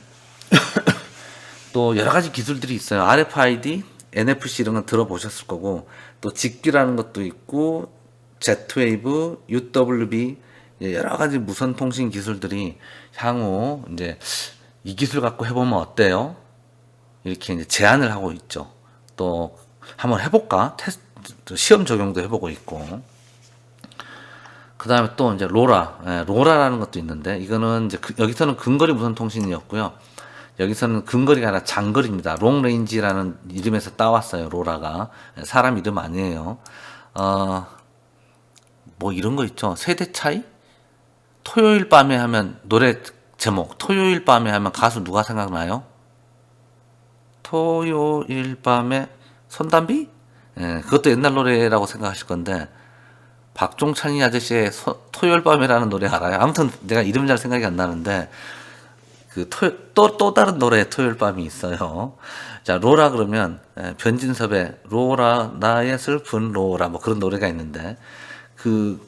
또 여러 가지 기술들이 있어요. RFID, NFC 이런 건 들어보셨을 거고, 또 직비라는 것도 있고, Z웨이브, UWB, 여러 가지 무선 통신 기술들이 향후 이제 이 기술 갖고 해보면 어때요? 이렇게 이제 제안을 하고 있죠. 또 한번 해볼까? 테스트, 시험 적용도 해보고 있고. 그 다음에 또 이제 로라라는 것도 있는데, 이거는 이제 여기서는 근거리 무선 통신이었고요. 여기서는 근거리가 아니라 장거리입니다. 롱레인지라는 이름에서 따왔어요. 로라가 사람 이름 아니에요. 뭐 이런 거 있죠. 세대 차이? 토요일 밤에 하면 노래 제목 토요일 밤에 하면 가수 누가 생각나요? 토요일 밤에 손담비? 예, 그것도 옛날 노래라고 생각하실 건데 박종찬이 아저씨의 토요일 밤이라는 노래 알아요? 아무튼 내가 이름 잘 생각이 안 나는데 또 다른 노래 토요일 밤이 있어요. 자, 로라 그러면 변진섭의 로라 나의 슬픈 로라 뭐 그런 노래가 있는데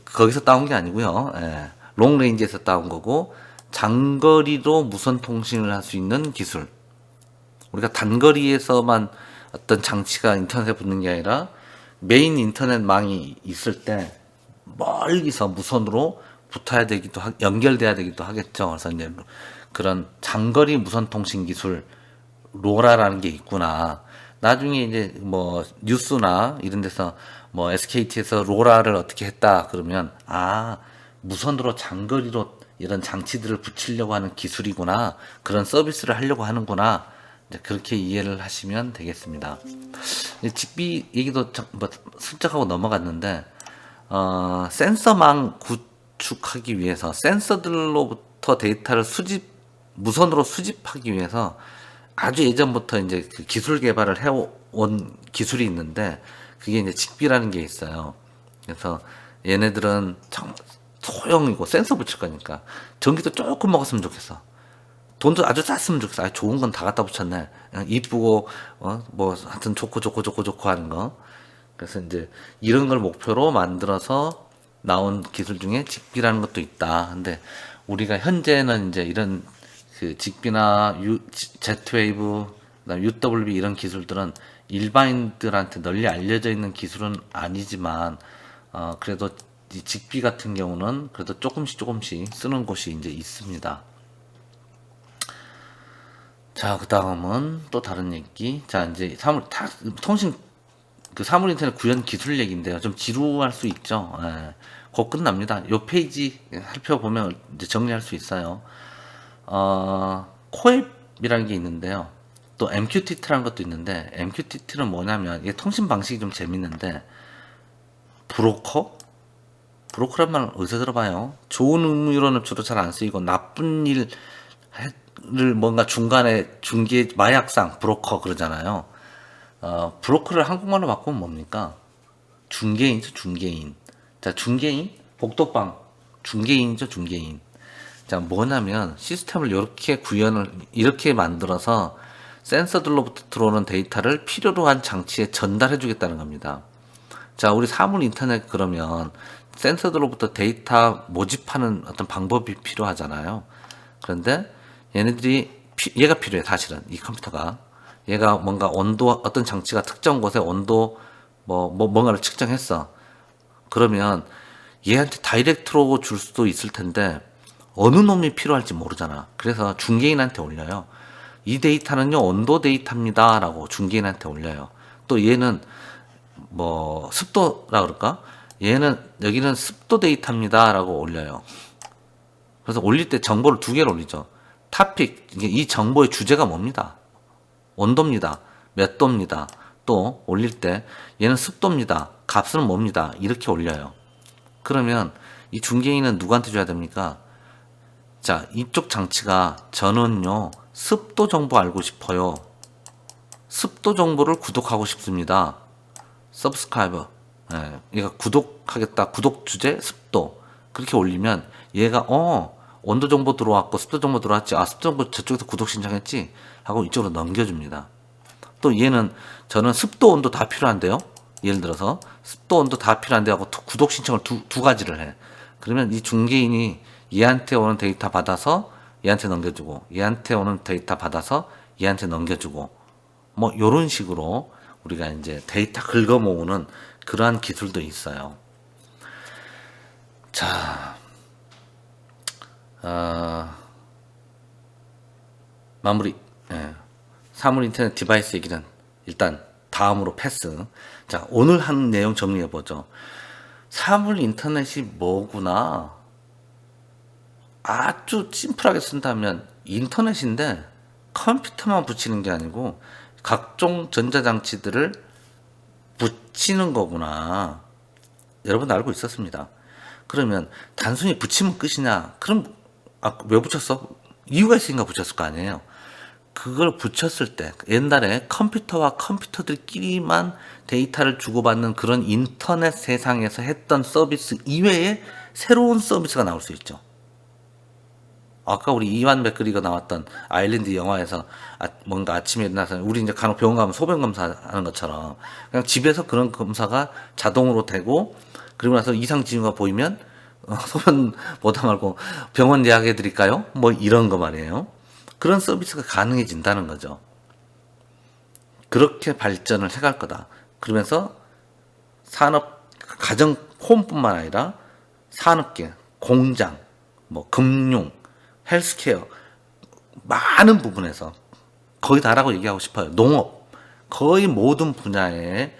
거기서 따온 게 아니고요. 롱레인지에서 따온 거고 장거리로 무선 통신을 할 수 있는 기술. 우리가 단거리에서만 어떤 장치가 인터넷에 붙는 게 아니라 메인 인터넷망이 있을 때 멀리서 무선으로 붙어야 되기도 연결돼야 되기도 하겠죠. 그래서 이제 그런 장거리 무선 통신 기술 로라라는 게 있구나. 나중에 이제 뭐 뉴스나 이런 데서 뭐 SKT에서 로라를 어떻게 했다 그러면 무선으로 장거리로 이런 장치들을 붙이려고 하는 기술이구나. 그런 서비스를 하려고 하는구나. 이제 그렇게 이해를 하시면 되겠습니다. 직비 얘기도 뭐 슬쩍 하고 넘어갔는데 센서망 구축하기 위해서 센서들로부터 데이터를 무선으로 수집하기 위해서 아주 예전부터 이제 그 기술 개발을 해온 기술이 있는데 그게 이제 직비라는 게 있어요. 그래서 얘네들은 소형이고 센서 붙일 거니까 전기도 조금 먹었으면 좋겠어. 돈도 아주 쌌으면 좋겠어. 좋은 건 다 갖다 붙였네. 이쁘고 뭐 하여튼 좋고 하는 거. 그래서 이제 이런 걸 목표로 만들어서 나온 기술 중에 직비라는 것도 있다. 근데 우리가 현재는 이제 이런 그 직비나 Z웨이브, 그다음 UWB 이런 기술들은 일반인들한테 널리 알려져 있는 기술은 아니지만 그래도 이 직비 같은 경우는 그래도 조금씩 쓰는 곳이 이제 있습니다. 자, 그 다음은 또 다른 얘기. 자, 이제 통신 사물 인터넷 구현 기술 얘기인데요. 좀 지루할 수 있죠. 곧 끝납니다. 요 페이지 살펴보면 이제 정리할 수 있어요. 코앱이라는 게 있는데요. 또 MQTT라는 것도 있는데 MQTT는 뭐냐면 이게 통신 방식이 좀 재밌는데 브로커란 말 어디서 들어봐요? 좋은 의미로는 주로 잘 안 쓰이고 나쁜 일을 뭔가 중간에 마약상 브로커 그러잖아요. 브로커를 한국말로 바꾸면 뭡니까? 중개인이죠, 중개인. 자, 중개인, 복덕방, 중개인이죠, 중개인. 자, 뭐냐면 시스템을 이렇게 만들어서 센서들로부터 들어오는 데이터를 필요로 한 장치에 전달해 주겠다는 겁니다. 자, 우리 사물 인터넷 그러면 센서들로부터 데이터 모집하는 어떤 방법이 필요하잖아요. 그런데 얘가 필요해, 사실은. 이 컴퓨터가. 얘가 뭔가 어떤 장치가 특정 곳에 온도, 뭔가를 측정했어. 그러면 얘한테 다이렉트로 줄 수도 있을 텐데, 어느 놈이 필요할지 모르잖아. 그래서 중개인한테 올려요. 이 데이터는요, 온도 데이터입니다. 라고 중개인한테 올려요. 또 얘는, 습도라 그럴까? 여기는 습도 데이터입니다. 라고 올려요. 그래서 올릴 때 정보를 두 개를 올리죠. 이 정보의 주제가 뭡니다. 온도입니다. 몇 도입니다. 또 올릴 때 얘는 습도입니다. 값은 뭡니다. 이렇게 올려요. 그러면 이 중개인은 누구한테 줘야 됩니까? 자, 이쪽 장치가 저는요 습도 정보 알고 싶어요. 습도 정보를 구독하고 싶습니다. 서브스크라이버. 얘가 구독하겠다. 구독 주제 습도. 그렇게 올리면 얘가 온도 정보 들어왔고 습도 정보 들어왔지. 습도 정보 저쪽에서 구독 신청했지. 하고 이쪽으로 넘겨줍니다. 또 얘는 저는 습도 온도 다 필요한데요. 예를 들어서 습도 온도 다 필요한데 하고 구독 신청을 두 가지를 해. 그러면 이 중개인이 얘한테 오는 데이터 받아서 얘한테 넘겨주고, 얘한테 오는 데이터 받아서 얘한테 넘겨주고, 뭐 요런 식으로 우리가 이제 데이터 긁어 모으는 그러한 기술도 있어요. 자, 마무리. 예. 사물 인터넷 디바이스 얘기는 일단 다음으로 패스. 자, 오늘 한 내용 정리해 보죠. 사물 인터넷이 뭐구나. 아주 심플하게 쓴다면 인터넷인데 컴퓨터만 붙이는 게 아니고 각종 전자장치들을 붙이는 거구나. 여러분 알고 있었습니다. 그러면 단순히 붙이면 끝이냐? 그럼 왜 붙였어? 이유가 있으니까 붙였을 거 아니에요. 그걸 붙였을 때 옛날에 컴퓨터와 컴퓨터들끼리만 데이터를 주고받는 그런 인터넷 세상에서 했던 서비스 이외에 새로운 서비스가 나올 수 있죠. 아까 우리 이완 맥그리거 나왔던 아일랜드 영화에서 뭔가 아침에 일어나서 우리 이제 간혹 병원 가면 소변 검사하는 것처럼 그냥 집에서 그런 검사가 자동으로 되고, 그리고 나서 이상 징후가 보이면 소변 보다 말고 병원 예약해 드릴까요? 뭐 이런 거 말이에요. 그런 서비스가 가능해진다는 거죠. 그렇게 발전을 해갈 거다. 그러면서 산업, 가정, 홈뿐만 아니라 산업계, 공장, 뭐 금융, 헬스케어, 많은 부분에서 거의 다라고 얘기하고 싶어요. 농업, 거의 모든 분야에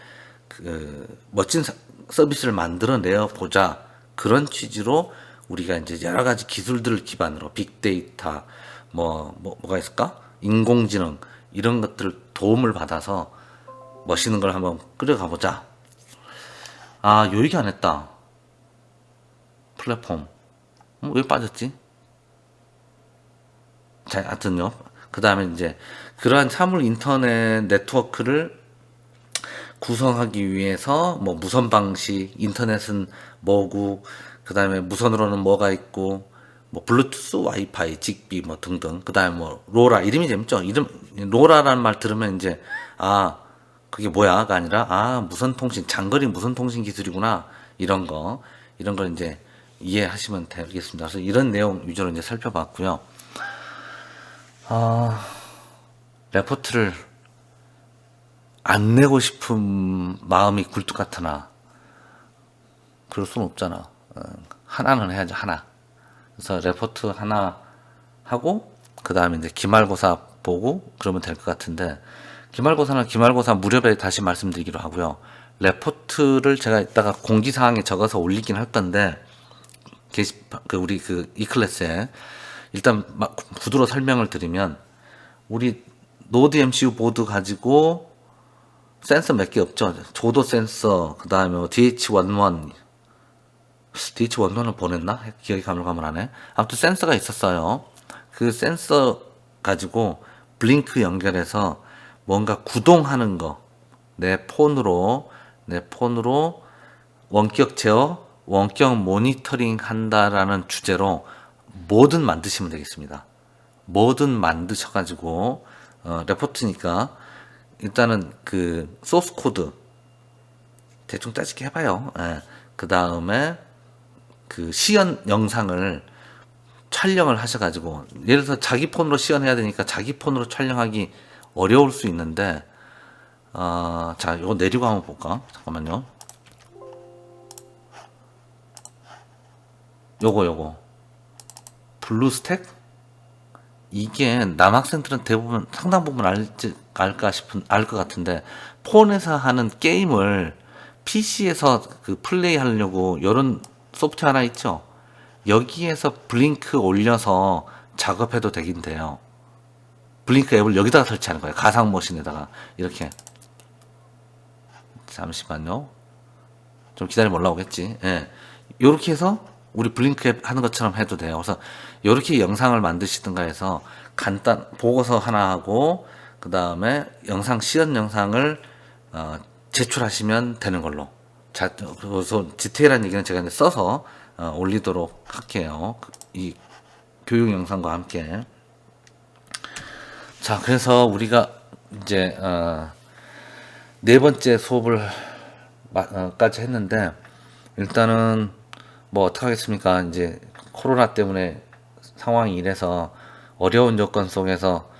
그 멋진 서비스를 만들어내어 보자. 그런 취지로 우리가 이제 여러 가지 기술들을 기반으로 빅데이터, 뭐가 있을까? 인공지능, 이런 것들 도움을 받아서 멋있는 걸 한번 끌어가 보자. 아, 요 얘기 안 했다. 플랫폼. 왜 빠졌지? 자, 하여튼요. 그 다음에 이제 그러한 사물 인터넷 네트워크를 구성하기 위해서 뭐 무선 방식, 인터넷은 뭐고, 그 다음에 무선으로는 뭐가 있고, 뭐 블루투스, 와이파이, 직비 뭐 등등. 그 다음에 뭐 로라, 이름이 재밌죠. 이름 로라라는 말 들으면 이제 그게 뭐야가 아니라 무선 통신, 장거리 무선 통신 기술이구나, 이런 걸 이제 이해하시면 되겠습니다. 그래서 이런 내용 위주로 이제 살펴봤고요. 레포트를 안 내고 싶은 마음이 굴뚝 같으나 그럴 수는 없잖아. 하나는 해야지, 하나. 그래서 레포트 하나 하고 그 다음에 이제 기말고사 보고 그러면 될 것 같은데, 기말고사는 기말고사 무렵에 다시 말씀드리기로 하고요. 레포트를 제가 이따가 공지사항에 적어서 올리긴 할 건데, 우리 이 클래스에 일단 구두로 설명을 드리면, 우리 노드 MCU 보드 가지고 센서 몇 개 없죠. 조도 센서, 그 다음에 DH11을 보냈나? 기억이 가물가물하네. 아무튼 센서가 있었어요. 그 센서 가지고 블링크 연결해서 뭔가 구동하는 거, 내 폰으로 원격 제어, 원격 모니터링 한다라는 주제로 뭐든 만드시면 되겠습니다. 뭐든 만드셔가지고 레포트니까 일단은 그 소스 코드 대충 짜집게 해봐요. 예. 그 다음에 그 시연 영상을 촬영을 하셔가지고, 예를 들어서 자기 폰으로 시연해야 되니까 자기 폰으로 촬영하기 어려울 수 있는데, 자, 이거 내리고 한번 볼까? 잠깐만요. 요거 블루스택? 이게 남학생들은 대부분 상당 부분 알 것 같은데, 폰에서 하는 게임을 PC에서 그 플레이 하려고 이런 소프트웨어 하나 있죠. 여기에서 블링크 올려서 작업해도 되긴 돼요. 블링크 앱을 여기다가 설치하는 거예요. 가상 머신에다가 이렇게. 잠시만요. 좀 기다리면 올라오겠지. 예. 요렇게 해서 우리 블링크 앱 하는 것처럼 해도 돼요. 그래서 요렇게 영상을 만드시든가 해서 간단 보고서 하나 하고, 그 다음에 영상 시연 영상을 제출하시면 되는 걸로. 자, 그래서 디테일한 얘기는 제가 이제 써서 올리도록 할게요. 이 교육 영상과 함께. 자, 그래서 우리가 이제 네 번째 수업을 까지 했는데, 일단은 뭐 어떡하겠습니까? 이제 코로나 때문에 상황이 이래서 어려운 조건 속에서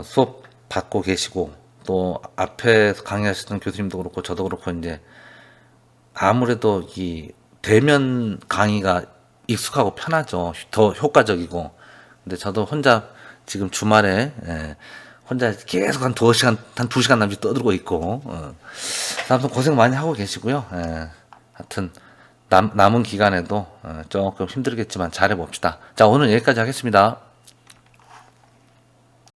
수업 받고 계시고 또 앞에서 강의하셨던 교수님도 그렇고 저도 그렇고 이제 아무래도 이 대면 강의가 익숙하고 편하죠. 더 효과적이고. 근데 저도 혼자 지금 주말에 혼자 계속 한 2시간, 한 2시간 남짓 떠들고 있고, 아무튼 고생 많이 하고 계시고요. 하여튼, 남은 기간에도 조금 힘들겠지만 잘해봅시다. 자, 오늘 여기까지 하겠습니다.